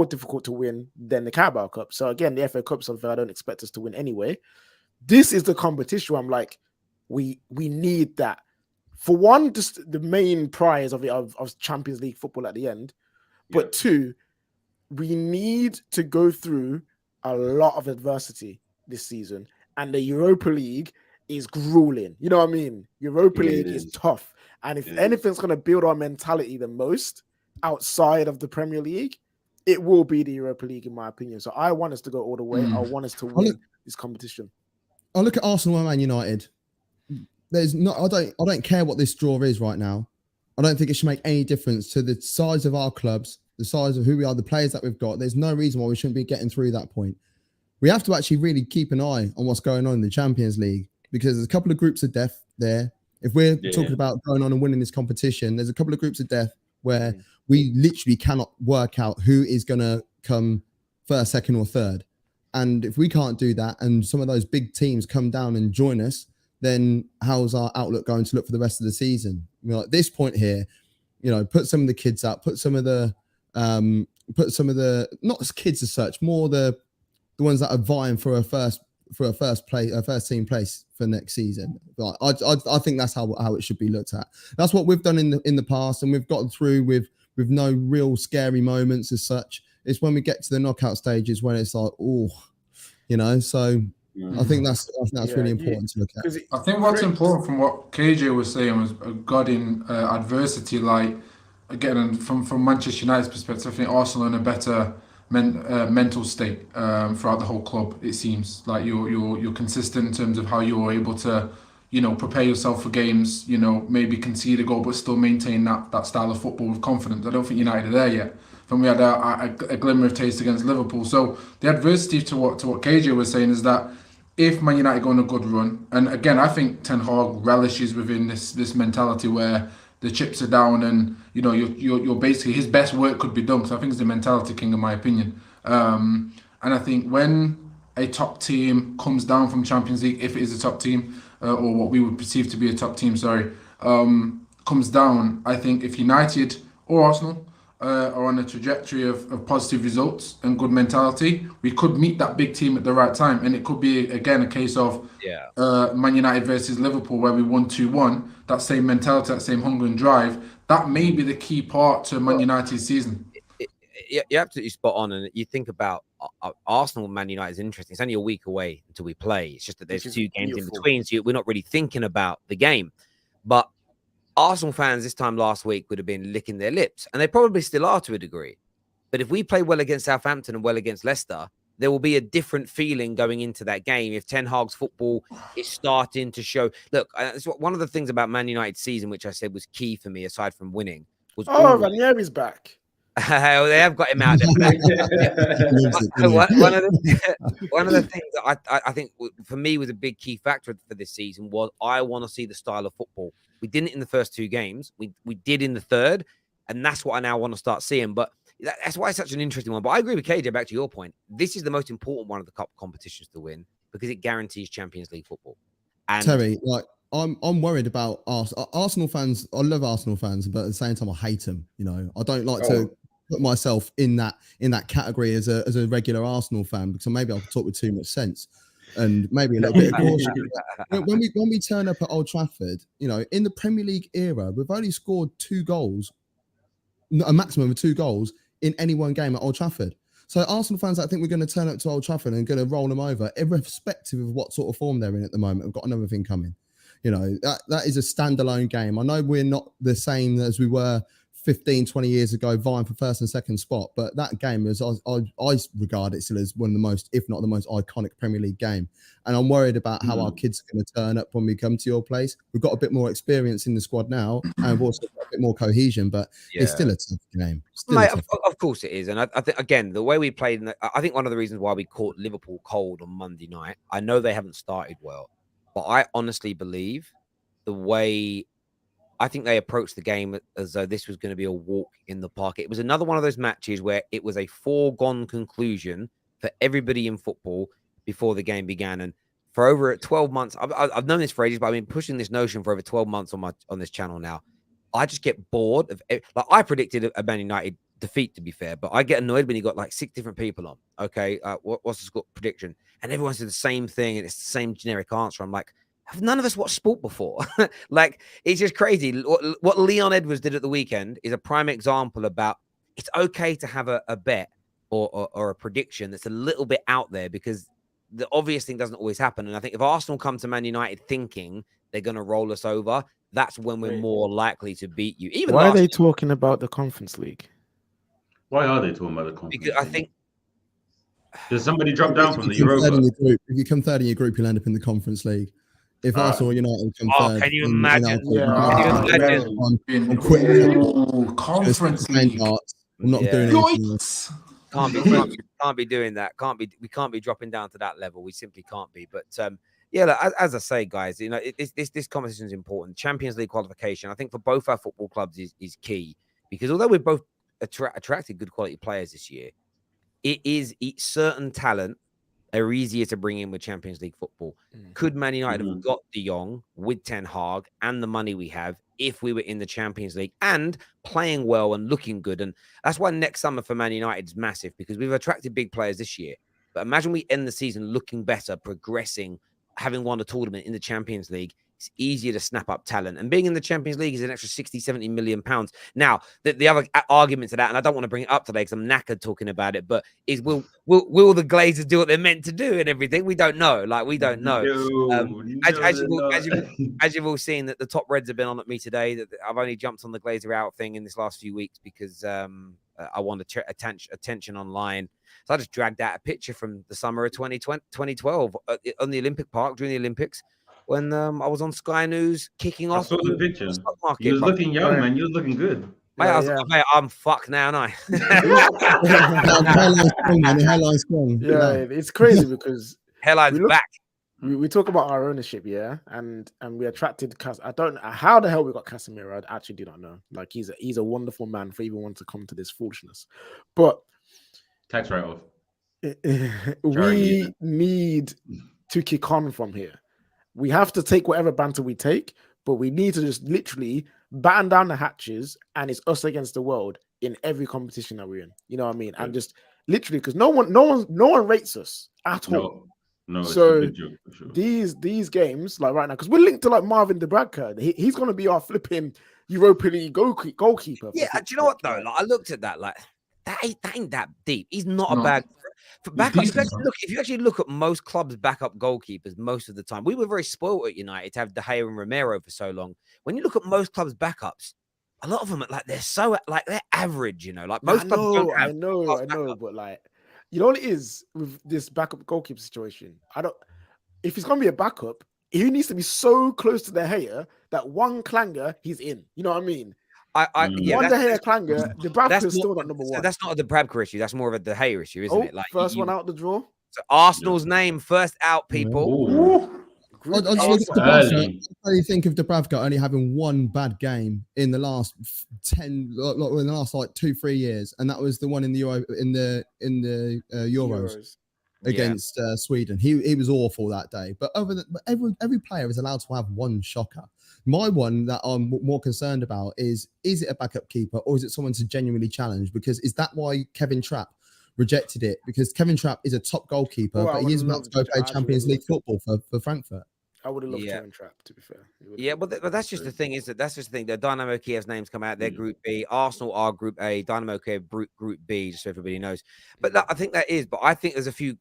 difficult to win than the Carabao Cup. So again, the FA Cup is something I don't expect us to win anyway. This is the competition where I'm like, we need that. For one, just the main prize of Champions League football at the end. But 2, we need to go through a lot of adversity this season. And the Europa League is grueling. You know what I mean? Europa League is tough. And if anything's going to build our mentality the most outside of the Premier League, it will be the Europa League, in my opinion. So I want us to go all the way. I want us to win this competition. I look at Arsenal and Man United. I don't care what this draw is right now. I don't think it should make any difference to the size of our clubs, the size of who we are, the players that we've got. There's no reason why we shouldn't be getting through that point. We have to actually really keep an eye on what's going on in the Champions League because there's a couple of groups of death there. If we're talking about going on and winning this competition, there's a couple of groups of death where we literally cannot work out who is going to come first, second, or third. And if we can't do that, and some of those big teams come down and join us, then how's our outlook going to look for the rest of the season? You know, at this point here, you know, put some of the kids up, put some of the not as kids as such, more the ones that are vying for a first team place for next season. Like, I think that's how it should be looked at. That's what we've done in the past, and we've gotten through with no real scary moments as such. It's when we get to the knockout stages when it's like, oh, you know. So I think that's really important to look at. I think what's important from what KJ was saying was regarding adversity, like again, from Manchester United's perspective, I think Arsenal are in a better mental state throughout the whole club. It seems like you're consistent in terms of how you're able to, you know, prepare yourself for games. You know, maybe concede a goal, but still maintain that style of football with confidence. I don't think United are there yet. From we had a glimmer of taste against Liverpool. So the adversity to what KJ was saying is that if Man United go on a good run, and again, I think Ten Hag relishes within this mentality where the chips are down, and you know you're basically his best work could be done. So I think he's the mentality king, in my opinion. And I think when a top team comes down from Champions League, if it is a top team or what we would perceive to be a top team, comes down, I think if United or Arsenal are on a trajectory of positive results and good mentality, we could meet that big team at the right time, and it could be again a case of Man United versus Liverpool where we won 2-1. That same mentality, that same hunger and drive, that may be the key part to Man United's season. You're absolutely spot on, and you think about Arsenal and Man United is interesting. It's only a week away until we play. It's just that there's 2 games in between, so we're not really thinking about the game. But Arsenal fans this time last week would have been licking their lips, and they probably still are to a degree. But if we play well against Southampton and well against Leicester, there will be a different feeling going into that game if Ten Hag's football is starting to show. Look, it's one of the things about Man United's season, which I said was key for me, aside from winning, was Ranieri's back. Well, they have got him out there. One of the things that I think for me was a big key factor for this season was I want to see the style of football. We didn't in the first 2 games. We did in the third, and that's what I now want to start seeing. But that's why it's such an interesting one. But I agree with KJ, back to your point. This is the most important one of the cup competitions to win because it guarantees Champions League football. And Terry, like I'm worried about Arsenal fans. I love Arsenal fans, but at the same time, I hate them. You know, I don't like to put myself in that category as a regular Arsenal fan because maybe I'll talk with too much sense and maybe a little bit of caution. when we turn up at Old Trafford, you know, in the Premier League era, we've only scored 2 goals, a maximum of 2 goals in any one game at Old Trafford. So Arsenal fans, I think we're going to turn up to Old Trafford and going to roll them over, irrespective of what sort of form they're in at the moment. We've got another thing coming. You know, that is a standalone game. I know we're not the same as we were 15, 20 years ago, vying for first and second spot, but that game is, I regard it still as one of the most, if not the most iconic Premier League game. And I'm worried about how our kids are going to turn up when we come to your place. We've got a bit more experience in the squad now, and we've also got a bit more cohesion, but it's still a tough game. Mate, of course it is. And I think, again, the way we played, I think one of the reasons why we caught Liverpool cold on Monday night, I know they haven't started well, but I honestly believe the way I think they approached the game as though this was going to be a walk in the park. It was another one of those matches where it was a foregone conclusion for everybody in football before the game began. And for over 12 months, I've known this for ages, but I've been pushing this notion for over 12 months on this channel now. I just get bored of it. Like, I predicted a Man United defeat, to be fair, but I get annoyed when you got like 6 different people on. Okay, what's the score prediction? And everyone says the same thing, and it's the same generic answer. I'm like, have none of us watched sport before? Like, it's just crazy. What Leon Edwards did at the weekend is a prime example about it's okay to have a bet or a prediction that's a little bit out there, because the obvious thing doesn't always happen. And I think if Arsenal come to Man United thinking they're going to roll us over, that's when we're more likely to beat you. Even why are they talking about the Conference League? Why are they talking about the Conference League? Because I think does somebody drop down from the Europa? If you come third in your group, you'll end up in the Conference League. If Arsenal United come third, can you imagine? I'm quitting. Conference League. I'm not doing anything. Can't be doing that. We can't be dropping down to that level. We simply can't be. But as I say, guys, you know, this conversation is important. Champions League qualification, I think, for both our football clubs is key, because although we've both attracted good quality players this year, certain talent are easier to bring in with Champions League football. Could Man United have got De Jong with Ten Hag and the money we have if we were in the Champions League and playing well and looking good? And that's why next summer for Man United is massive, because we've attracted big players this year. But imagine we end the season looking better, progressing, having won a tournament in the Champions League. It's easier to snap up talent. And being in the Champions League is an extra 60, 70 million pounds. Now, the other argument to that, and I don't want to bring it up today because I'm knackered talking about it, but is will the Glazers do what they're meant to do and everything? We don't know. Like, we don't know. As you've all seen, that the top Reds have been on at me today, that I've only jumped on the Glazer out thing in this last few weeks because I wanted attention online. So I just dragged out a picture from the summer of 2012 on the Olympic Park during the Olympics, when I was on Sky News kicking off. I saw the picture. Stock market, you was looking young, man. You was looking good. Mate, I'm fucked now, and I. Hairline's strong. Yeah, it's crazy because Hairline's back. We talk about our ownership, yeah, and we attracted I don't know how the hell we got Casemiro. I actually do not know. Like, he's a wonderful man for even wanting to come to this foolishness, but tax write-off. We need to kick on from here. We have to take whatever banter we take, but we need to just literally batten down the hatches, and it's us against the world in every competition that we're in. You know what I mean? And just literally, because no one rates us at all. No, it's so a big joke for sure. These games, like right now, because we're linked to like Marvin de Bradker, he's going to be our flipping Europa League goalkeeper. Yeah, do you know what though? Like, I looked at that, like that ain't that deep. He's not a bad backup. If you actually look at most clubs' backup goalkeepers, most of the time, we were very spoiled at United to have De Gea and Romero for so long. When you look at most clubs' backups, a lot of them they're average. You know, like most clubs don't have. I know, but like, you know what it is with this backup goalkeeper situation? If he's gonna be a backup, he needs to be so close to De Gea that one clanger, he's in. You know what I mean? One De Gea clanger, the Bradker is still not number one. That's not a De Bradker issue. That's more of a De Gea issue, isn't it? Like, first one out the draw. So Arsenal's name first out, people. What do you think of Dubravka only having one bad game in the last 2-3 years, and that was the one in the Euros against Sweden. He was awful that day. But every player is allowed to have one shocker. My one that I'm more concerned about is it a backup keeper or is it someone to genuinely challenge? Because is that why Kevin Trapp rejected it? Because Kevin Trapp is a top goalkeeper, but he is about to go play Champions League football for Frankfurt. I would have loved Kevin Trapp, to be fair. Yeah, but that's just the thing, that's just the thing. The Dynamo Kiev's names come out, they're Group B. Arsenal are Group A, Dynamo Kiev Group B, just so everybody knows. But I think that is, but I think there's a few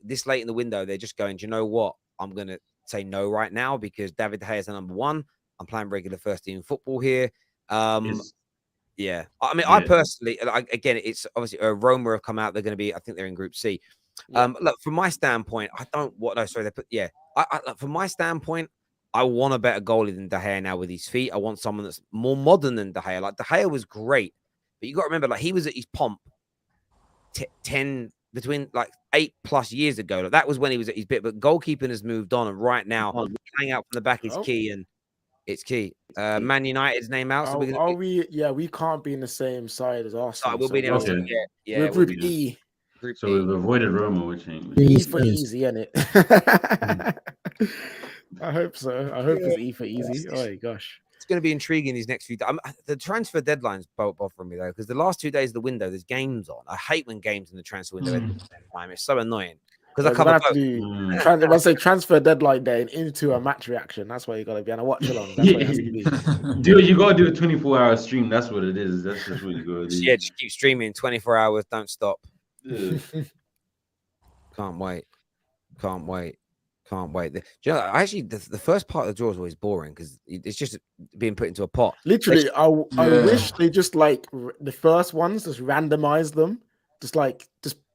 this late in the window, they're just going, do you know what? I'm going to say no right now because David De Gea is the number one. I'm playing regular first team football here. Yeah. I mean, I personally, again, it's obviously Roma have come out. They're going to be, I think they're in Group C. Look, from my standpoint, from my standpoint, I want a better goalie than De Gea now with his feet. I want someone that's more modern than De Gea. Like, De Gea was great, but you got to remember, like, he was at his pomp 8+ years ago. Like, that was when he was at his bit, but goalkeeping has moved on. And right now, playing out from the back is key. And it's key. Man United's name out. So we can't be in the same side as Arsenal. We'll be in we're Group E. So we've avoided Roma, which ain't E for easy, isn't it? I hope so. I hope it's E for easy. Oh my gosh. It's going to be intriguing these next few days. The transfer deadline's bothering me though, because the last 2 days of the window, there's games on. I hate when games in the transfer window at the same time. It's so annoying. Because I cover both. I say transfer deadline day into a match reaction. That's why you got to be on a watch along. That's what it has to be. Dude, you got to do a 24-hour stream. That's what it is. That's just what you got to do. Yeah, just keep streaming 24 hours. Don't stop. Can't wait. Actually, the first part of the draw is always boring because it's just being put into a pot. Literally, I wish they just like the first ones, just randomize them, just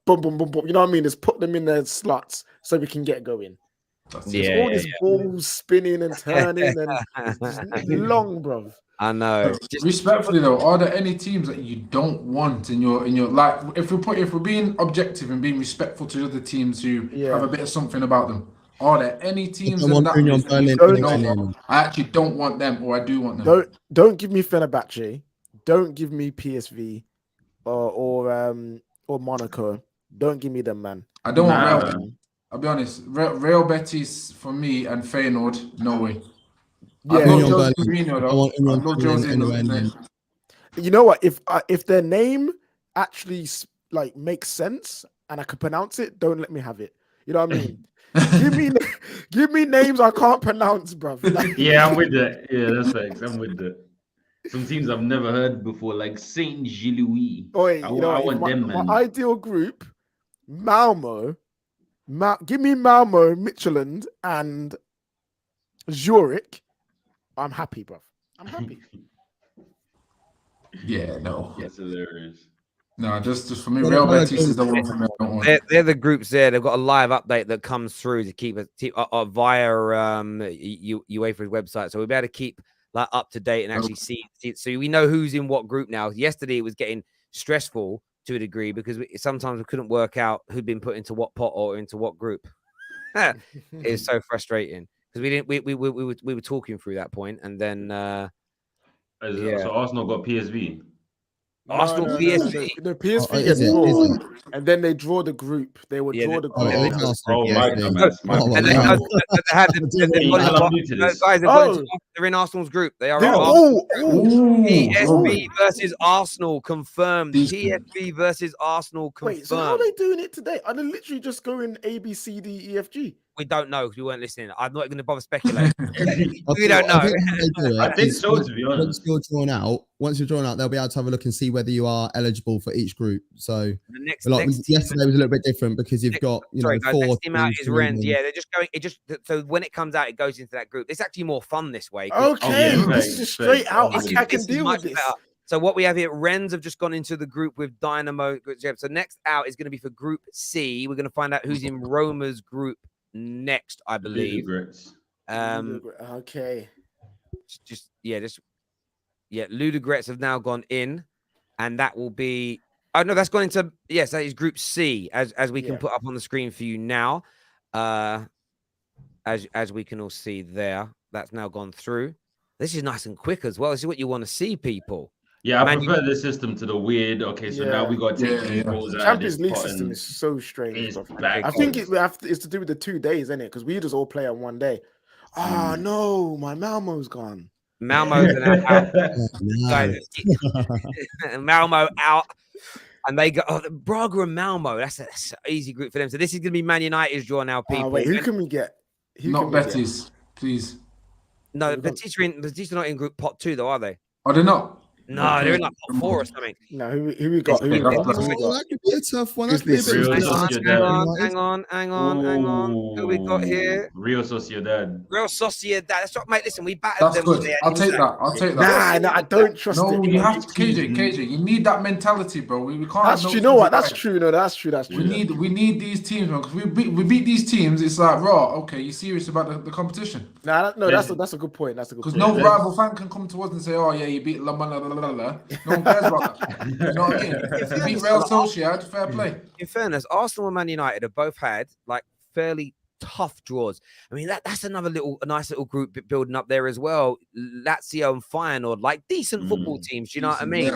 boom, boom, boom, boom. You know what I mean? Just put them in their slots so we can get going. All these balls spinning and turning and long, bro. I know. Respectfully though, are there any teams that you don't want in your like? If we're being objective and being respectful to other teams who have a bit of something about them, are there any teams that I actually don't want them, or I do want them? Don't give me Fenerbahce. Don't give me PSV or Monaco. Don't give me them, man. I don't want Nah. Real. I'll be honest. Real Betis for me and Feyenoord, no way. Yeah, I love Union Jose Berlin. Mourinho I though. want I Union love Berlin Jose anywhere Mourinho. near. you know what? If their name actually like makes sense and I can pronounce it, don't let me have it. You know what I mean? give me names I can't pronounce, bruv. Like, Yeah, I'm with that. Yeah, that's facts. I'm with that. Some teams I've never heard before, like Saint Gilles. Oi, I you know, I if want them, my man. ideal group, Malmo, give me Malmo, Midtjylland, and Zurich. I'm happy, bruv. I'm happy. Yeah, no. That's hilarious. No, just for me, Well, Real the Betis is the one for me. I don't want. They're the groups there. They've got a live update that comes through to keep via UEFA's website, so we'll be able to keep like up to date and actually see. So we know who's in what group now. Yesterday it was getting stressful to a degree because sometimes we couldn't work out who'd been put into what pot or into what group. It's so frustrating because we were talking through that point, and then So Arsenal got PSV. Arsenal No. PSV. The PSV is gets it? drawn, Is it? and then they draw the group. They will draw the group. it is Arsenal. my PSV. dumbass. My Oh, And my they, God. they had I'm new to this. guys, they're in Arsenal's group. They are. PSV versus Arsenal confirmed. PSV versus Arsenal confirmed. Wait, so how are they doing it today? Are they literally just going A, B, C, D, E, F, G? We don't know because we weren't listening. I'm not going to bother speculating. I We don't know. I think so, to be honest. Once you're drawn out, they'll be able to have a look and see whether you are eligible for each group. So, Next yesterday was a little bit different because you've got guys, four next team out teams is Rennes. Yeah, they're just going. So when it comes out, it goes into that group. It's actually more fun this way. Okay, this is straight out. I can This deal with this. better. So what we have here, Rennes have just gone into the group with Dynamo. So next out is going to be for Group C. We're going to find out who's in Roma's group next, I believe. Okay. Ludogorets have now gone in, and that will be. Oh no, that's gone into that is Group C, as we can put up on the screen for you now. As we can all see there, that's now gone through. This is nice and quick as well. This is what you want to see, people. Yeah, I prefer this system to the weird. Okay, so now we got to take people. The Champions League system is so strange. I think it's to do with the 2 days, isn't it? Because we just all play on one day. Oh no, my Malmo's gone. Malmo's out. Malmo out. And they go, Braga and Malmo. That's an easy group for them. So this is going to be Man United's draw now, people. Wait, who can we get? Not Betis, please. No, Betis are not in group pot 2, though, are they? Are they not? No, they're in like pot 4 or something. No, who we got? That could be a tough one. Who's this? Hang on. Who we got here? Real Sociedad. That's right, mate. Listen, we battered them. Good. I'll take that. Nah, I don't trust it. No, you have to, KJ. You need that mentality, bro. We can't. That's true. You know what? That's true. No, that's true. That's true. We need these teams, man. Because we beat these teams. It's like raw. Okay, you serious about the competition? Nah, no, that's a good point. That's a good point. Because no rival fan can come to us and say, "Oh yeah, you beat la la la la la." No one cares about that. You know what I mean? If you beat Real Sociedad, fair play. In fairness, Arsenal and Man United have both had like fairly tough draws. I mean, that's another nice little group building up there as well. Lazio and Feyenoord, like decent football teams. Do you know what I mean?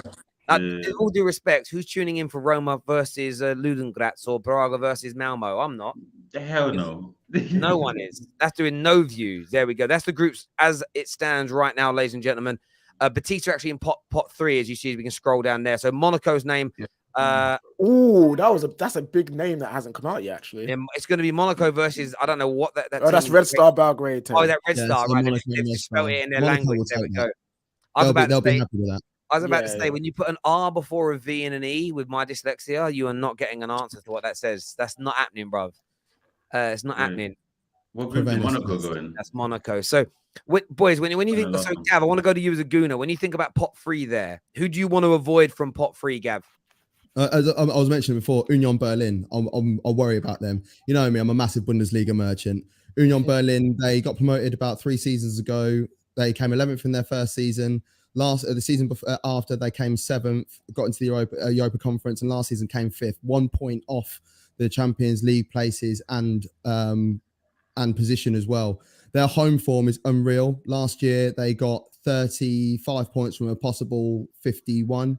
With all due respect, who's tuning in for Roma versus Ludogorets or Braga versus Malmo? I'm not. The hell no. No one is. That's doing no views. There we go. That's the groups as it stands right now, ladies and gentlemen. Batista actually in pot 3, as you see, as we can scroll down there. So Monaco's name. That's a big name that hasn't come out yet. Actually, it's going to be Monaco versus I don't know what that. That's Red Star Belgrade. Oh, that Red Star. Right, they've spelled it in their language. There we go. I was about to say when you put an R before a V and an E with my dyslexia, you are not getting an answer to what that says. That's not happening, bruv. It's not happening. What group did Monaco go in? That's Monaco. So, boys, when you think, so Gav, I want to go to you as a Gooner. When you think about pot 3 there, who do you want to avoid from pot 3, Gav? As I was mentioning before, Union Berlin. I'll worry about them. You know me, I'm a massive Bundesliga merchant. Union Berlin, they got promoted about 3 seasons ago. They came 11th in their first season. The season after, they came 7th, got into the Europa Conference, and last season came 5th, 1 point off the Champions League places and position as well. Their home form is unreal. Last year, they got 35 points from a possible 51.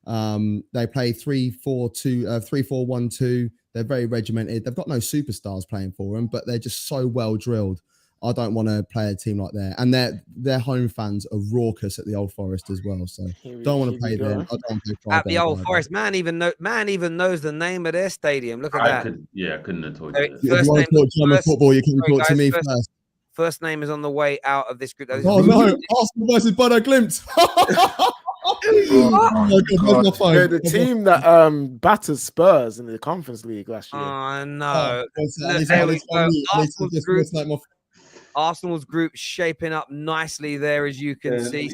They play 3-4-2, 3-4-1-2. They're very regimented. They've got no superstars playing for them, but they're just so well drilled. I don't want to play a team like that. And their home fans are raucous at the Old Forest as well. So don't want to play them. I don't want to play At the Old Forest, man even knows the name of their stadium. Look at that. I couldn't have told So, you. If you want to talk German football, you can talk to me guys, first. First name is on the way out of this group. Oh no, Arsenal versus Bodo Glimt. Oh, God. Yeah, the team that batters Spurs in the Conference League last year. Oh no. Arsenal's group shaping up nicely there, as you can see.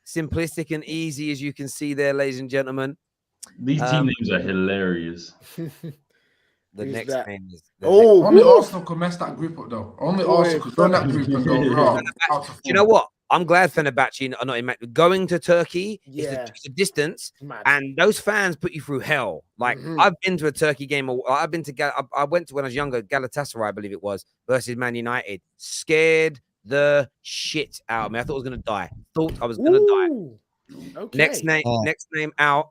Simplistic and easy, as you can see there, ladies and gentlemen. These team names are hilarious. The Who's next that? name is Only Arsenal could mess that group up, though. Only Arsenal could run that group and go wrong. Do you know what? I'm glad Fenerbahce are not in. Going to Turkey is a distance, and those fans put you through hell. Like I've been to a Turkey game. I've been to. I went to when I was younger, Galatasaray, I believe it was, versus Man United. Scared the shit out of me. I thought I was gonna die. Thought I was gonna die. Okay. Next name out.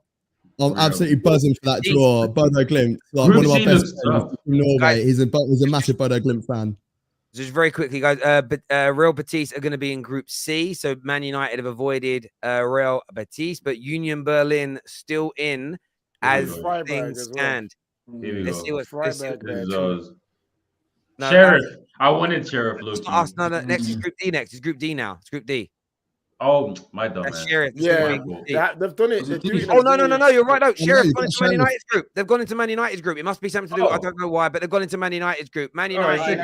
I'm absolutely buzzing for that draw. Bodo Glimt, like one of my best friends from Norway. Guys, he's a massive Bodo Glimt fan. Just very quickly, guys. Real Betis are going to be in Group C. So Man United have avoided Real Betis, but Union Berlin still in as things stand. Let's see what No, Sheriff. I wanted Sheriff. No, next is Group D. Next is Group D now. It's Group D. Oh, my dumb man. Sheriff. Yeah, they've done it. Oh no! You're right. No, Sheriff gone into Man United's group. They've gone into Man United's group. It must be something to do. I don't know why, but they've gone into Man United's group. Man United.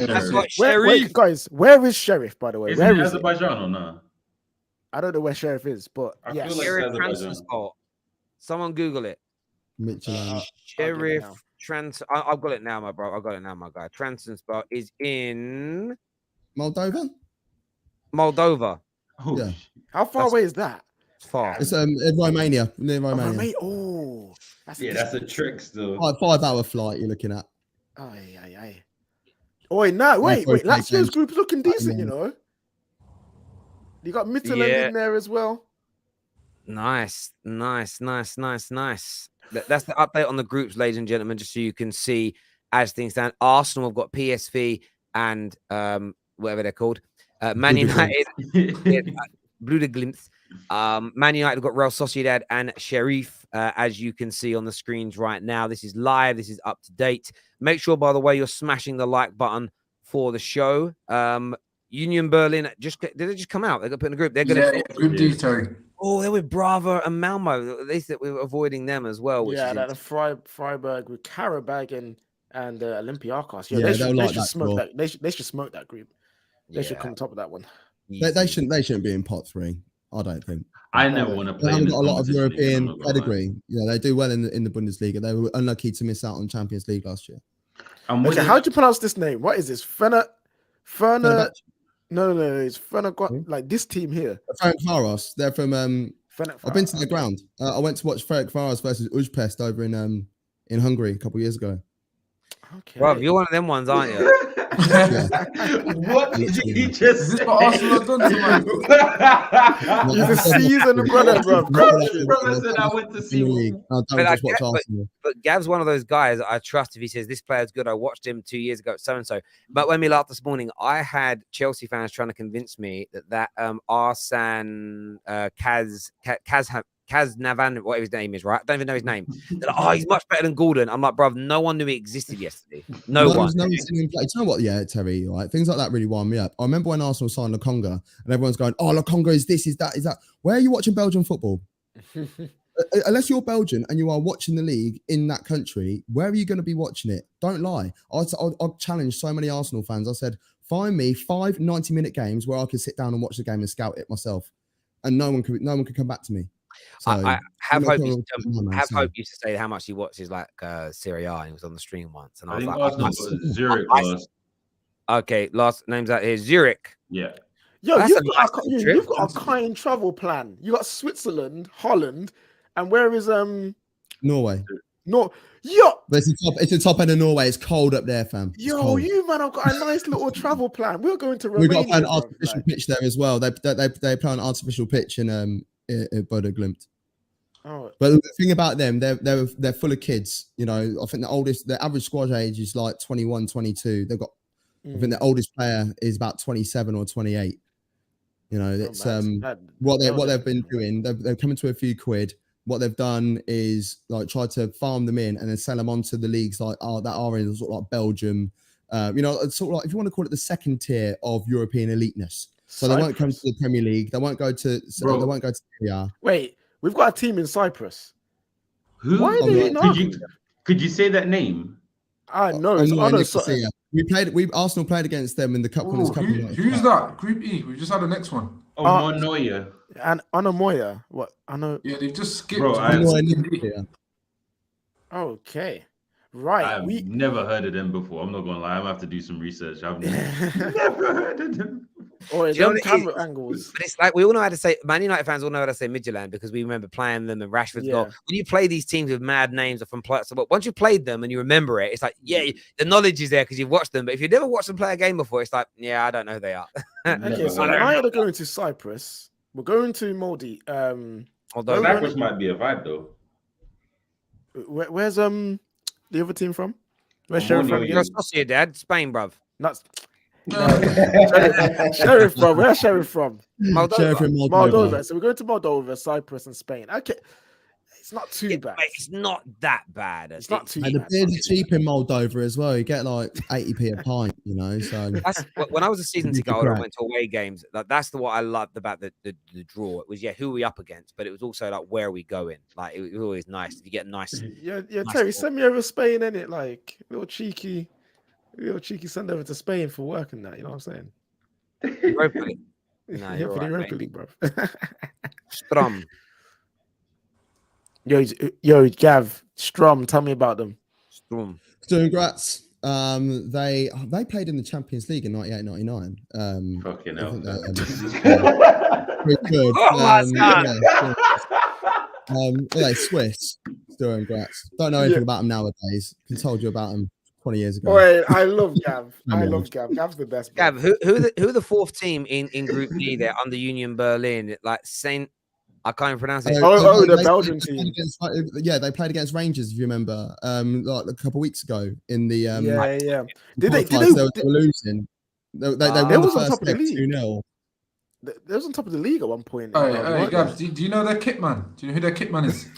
That's got Sheriff. Wait, guys, where is Sheriff? By the way, where is Azerbaijan or no? I don't know where Sheriff is, but yeah, Sheriff Transport. Someone Google it. Sheriff Trans. I've got it now, my bro. I've got it now, my guy. Transport is in Moldova. Oh, yeah. How far away is that? It's far. It's in Romania, near Romania. That's a trick still. 5-hour flight you're looking at. Wait, Lazio's group is looking decent, you know. You got Midtjylland in there as well. Nice. That's the update on the groups, ladies and gentlemen, just so you can see as things stand. Arsenal have got PSV and whatever they're called. Man United, Blue de Glimt. Man United have got Real Sociedad and Sheriff, as you can see on the screens right now. This is live. This is up to date. Make sure, by the way, you're smashing the like button for the show. Union Berlin, did they just come out? They got put in a group. They're going to group D, Terry. Oh, they're with Bravo and Malmo. They said we were avoiding them as well. Which is that Freiburg with Karabag and Olympiacos. They should smoke that group. They should come top of that one. They shouldn't be in pot 3. I don't think. I never want to play. They haven't got a lot of European pedigree. Yeah, they do well in the Bundesliga. They were unlucky to miss out on Champions League last year. Okay, how do you pronounce this name? What is this? Ferner? No, it's Ferner. Like this team here. Ferencváros. They're from. I've been to their ground. I went to watch Ferencváros versus Újpest over in Hungary a couple of years ago. Okay. Bro, you're one of them ones, aren't you? What did you just say? He's a seasoned brother, bro. Brother said I went to see. But Gav's one of those guys I trust. If he says this player's good, I watched him 2 years ago at so and so. But when we laughed this morning, I had Chelsea fans trying to convince me that Arsene Kaz Navan, whatever his name is, right? I don't even know his name. They're like, he's much better than Gordon. I'm like, bruv, no one knew he existed yesterday. No one. No one's seen him play. Do you know what? Yeah, Terry, right? Things like that really wind me up. I remember when Arsenal signed Lokonga and everyone's going, oh, Lokonga is this, is that, is that. Where are you watching Belgian football? Unless you're Belgian and you are watching the league in that country, where are you going to be watching it? Don't lie. I've challenged so many Arsenal fans. I said, find me 5 90-minute games where I can sit down and watch the game and scout it myself. And no one could come back to me. So, I have hope used to say how much he watches like Serie A. He was on the stream once, and I was like, Zurich. Okay, last name's out here, Zurich. Yeah. Yo, you've got a kind travel plan. You got Switzerland, Holland, and where is Norway? But it's the top end of Norway. It's cold up there, fam. You man, I've got a nice little travel plan. We're going to Romania. We've got an artificial pitch there as well. They play an artificial pitch in Bodo Glimt. Oh, But the thing about them, they're full of kids. You know, I think the average squad age is like 21, 22. They've got, I think the oldest player is about 27 or 28. You know, it's what they've been doing. They've come into a few quid. What they've done is like try to farm them in and then sell them onto the leagues that are in sort of like Belgium. You know, it's sort of like, if you want to call it the second tier of European eliteness. So they won't come to the Premier League. They won't go to. They won't go to Serie A. Wait, we've got a team in Cyprus. Who? Why are they not? Could you say that name? I know. Arsenal played against them in the Cup Winners' Cup. Who's that? Group E. We just had the next one. Oh, Monoya. And Anamoya. What? I know. Yeah, they've just skipped. Bro, okay. Right. I've never heard of them before. I'm not gonna lie. I'm gonna have to do some research. I've never heard of them. Or camera angles. But it's like we all know how to say. Man United fans all know how to say Midtjylland because we remember playing them and Rashford's goal. When you play these teams with mad names or from players, but once you played them and you remember it, it's like the knowledge is there because you've watched them. But if you've never watched them play a game before, it's like I don't know who they are. Okay, so United are going to Cyprus. We're going to Moldy. Although Cyprus might be a vibe though. Where's the other team from? Where's Sheriff from? Sociedad, Spain, bruv. Not Sheriff from. Where's Sheriff from? Moldova. So we're going to Moldova, Cyprus, and Spain. Okay, it's not too bad. It's not that bad. It's not too bad. The beer's cheap in Moldova as well. You get like 80p a pint, you know. So when I was a season ticket holder, I went to away games. That's what I loved about the draw. It was who are we up against, but it was also like where are we going. Like it was always nice if you get nice. Yeah, Terry, send me over Spain, innit? Like little cheeky send over to Spain for work and that. You know what I'm saying? Europa League. No, for the Europa League, bro. Strom. Yo, Gav, Strom, tell me about them. Strom. Sturm Graz. They played in the Champions League in 98-99. Fucking hell. Pretty good. They're Swiss. Sturm Graz. Don't know anything about them nowadays. I told you about them 20 years ago. Wait, I love Gav. Gav's the best. Gav, who are the fourth team in Group D there under Union Berlin? Like Saint. I can't even pronounce it. The Belgian team. They played against Rangers, if you remember, like a couple of weeks ago in the. Did they were losing. They won the on top first of the leg league. 2-0. They was on top of the league at one point. Hey, Gabs, do you know their kit man? Do you know who their kit man is?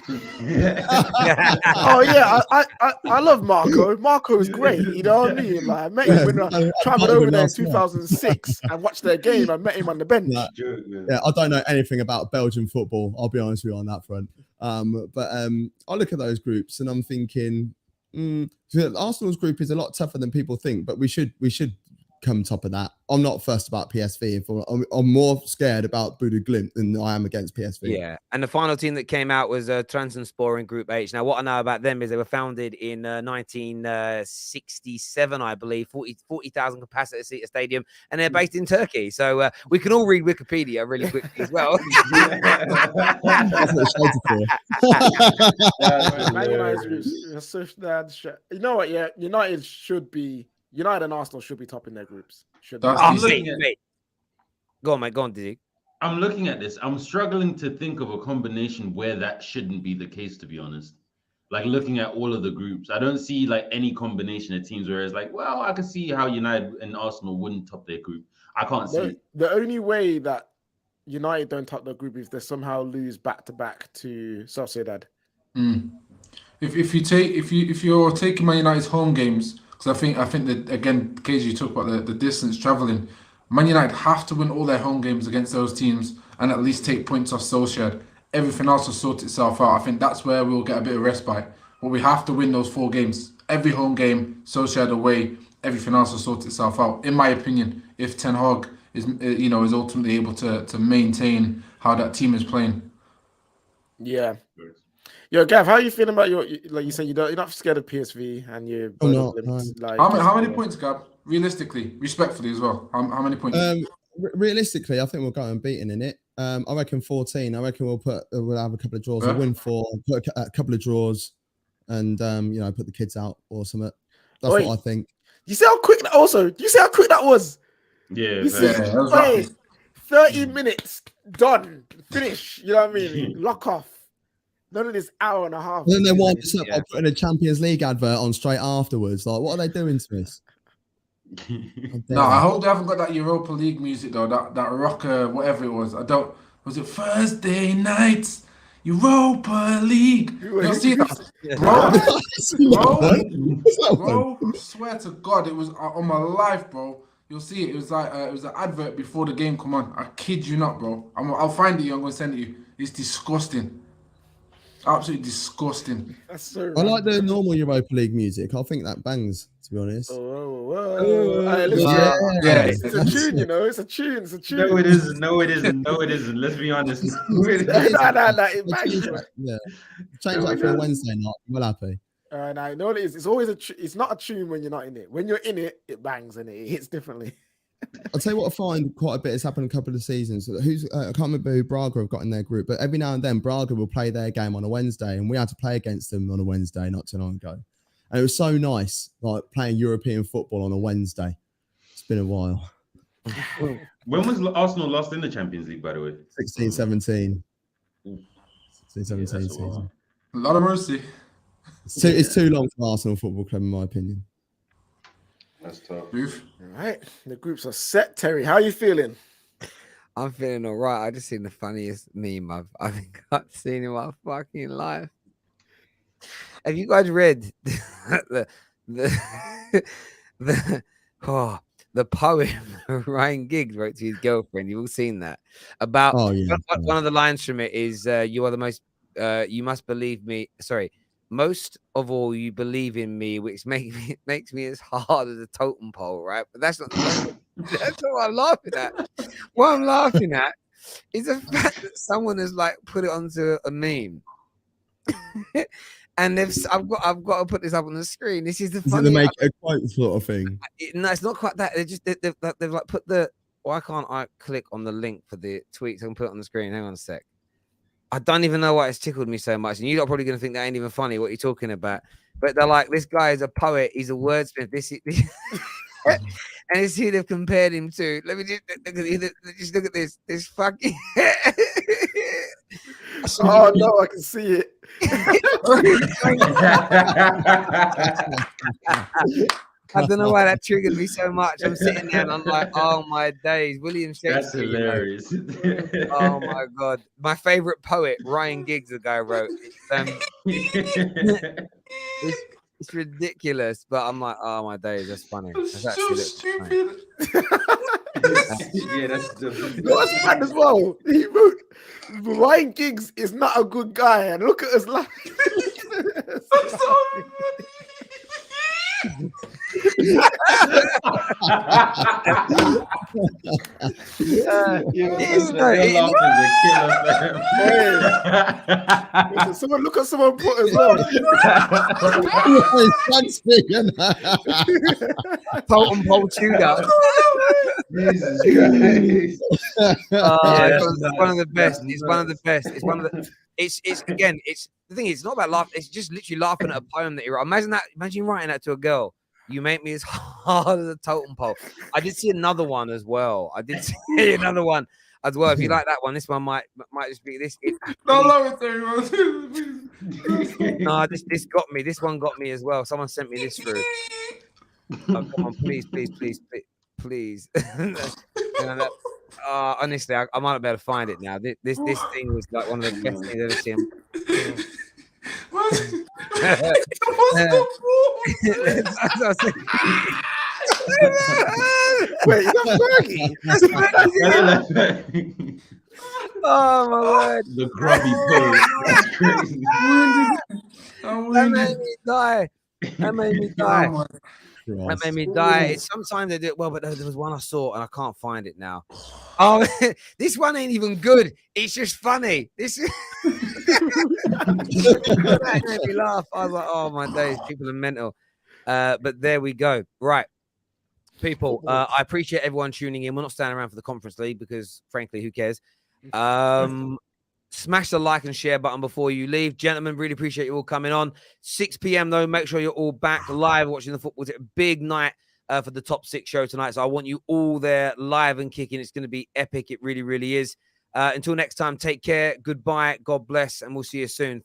Oh yeah, I love Marco. Marco is great. You know what I mean? Like I met him when I traveled over there in 2006 and watched their game. I met him on the bench. Yeah, I don't know anything about Belgian football. I'll be honest with you on that front. But I look at those groups and I'm thinking, Arsenal's group is a lot tougher than people think. But we should come top of that. I'm not fussed about PSV. I'm more scared about Bodo Glimt than I am against PSV. Yeah, and the final team that came out was Trabzonspor in Group H. Now, what I know about them is they were founded in 1967, I believe, 40,000 capacity seat stadium, and they're based in Turkey. So we can all read Wikipedia really quickly as well. You know what? Yeah, United and Arsenal should be topping their groups. Go on, mate. Go on, Dizzy. I'm looking at this. I'm struggling to think of a combination where that shouldn't be the case, to be honest. Like looking at all of the groups, I don't see like any combination of teams where it's like, well, I can see how United and Arsenal wouldn't top their group. I can't see it. The only way that United don't top their group is they somehow lose back-to-back to Sociedad. If you're taking Man United's home games. So I think that again, KG, you talk about the distance traveling. Man United have to win all their home games against those teams and at least take points off Solskjaer. Everything else will sort itself out. I think that's where we'll get a bit of respite. But we have to win those 4 games. Every home game, Solskjaer away. Everything else will sort itself out. In my opinion, if Ten Hag is ultimately able to maintain how that team is playing. Yeah. Yo, Gav, how are you feeling about like you said, you're not scared of PSV and you. Like, how many points, Gav? Realistically, respectfully as well. How many points? Realistically, I think we'll go unbeaten in it. I reckon 14. I reckon we'll have a couple of draws. We'll win 4, put a couple of draws, and put the kids out or something. That's what I think. You see how quick that was? Yeah, 30 minutes, done, finish. You know what I mean? Lock off. None of this hour and a half. And then they wind us up Yeah. by putting a Champions League advert on straight afterwards. Like, what are they doing to us? No, I hope they haven't got that Europa League music though. That rocker, whatever it was. I don't. Was it Thursday nights? Europa League. You'll see that, bro. I swear to God, it was on my life, bro. You'll see it. It was like it was an advert before the game. Come on, I kid you not, bro. I'll find it. I'm gonna send it you. It's disgusting. Absolutely disgusting. That's so I like the normal Europa League music. I think that bangs, to be honest. Hey, listen, Yeah. it's a tune, you know. It's a tune. It's a tune. No, it isn't. No, it isn't. No, it isn't. Let's be honest. No, it No, isn't. it bangs. Yeah, change that for a Wednesday night. I'm well happy. No, you know what it is? It's always it's not a tune when you're not in it. When you're in it, it bangs and it hits differently. I'll tell you what I find quite a bit has happened a couple of seasons. I can't remember who Braga have got in their group, but every now and then Braga will play their game on a Wednesday, and we had to play against them on a Wednesday not too long ago. And it was so nice, like playing European football on a Wednesday. It's been a while. When was Arsenal last in the Champions League, by the way? 16-17. Ooh. 16-17 that's a season. lot. A lot of mercy. It's too long for Arsenal Football Club, in my opinion. That's tough. Booth. All right, the groups are set. Terry, how are you feeling? I'm feeling all right. I just seen the funniest meme I think I've seen in my fucking life. Have you guys read the poem Ryan Giggs wrote to his girlfriend? You've all seen that. About one of the lines from it is you are the most you must believe me. Sorry. Most of all, you believe in me, which makes me as hard as a totem pole, right? But that's not what I'm laughing at. What I'm laughing at is the fact that someone has like put it onto a meme, and I've got to put this up on the screen. This is the funny. Is it to make a quote sort of thing? No, it's not quite that. They've like put the. Why can't I click on the link for the tweets and put it on the screen? Hang on a sec. I don't even know why it's tickled me so much. And you're probably going to think that ain't even funny what you're talking about. But they're like, this guy is a poet. He's a wordsmith. This and it's who they've compared him to. Let me just look at this. This fucking. Oh, no, I can see it. I don't know why that triggered me so much. I'm sitting there and I'm like, oh my days, William Shakespeare. That's hilarious. Oh my god, my favorite poet, Ryan Giggs, the guy wrote. It's ridiculous, but I'm like, oh my days, that's funny. That's so stupid. Yeah, that's What's mad as well? He wrote, Ryan Giggs is not a good guy, and look at us laughing. I'm sorry. Someone look at someone put as well. Totem pole Tudor. Jesus Christ. It's one of the best. It's one of the best. It's one of the. It's again. It's the thing. It's not about laughing. It's just literally laughing at a poem that you wrote. Imagine that. Imagine writing that to a girl. You make me as hard as a totem pole. I did see another one as well. If you like that one, this one might just be this. No, this got me. This one got me as well. Someone sent me this through. Oh, come on, please. Honestly, I might not be able to find it now. This thing was like one of the best things I've ever seen. Wait, that's Fergie. Oh my word! The grubby pose. That's crazy. That made me die. That made me die. It's sometimes they do it well, but there was one I saw and I can't find it now. Oh, this one ain't even good. It's just funny. This that made me laugh. I was like, oh my days, people are mental. But there we go. Right. People, I appreciate everyone tuning in. We're not standing around for the Conference League because, frankly, who cares? Smash the like and share button before you leave. Gentlemen, really appreciate you all coming on. 6 p.m. though, make sure you're all back live watching the football. It's a big night for the top 6 show tonight. So I want you all there live and kicking. It's going to be epic. It really, really is. Until next time, take care. Goodbye. God bless. And we'll see you soon.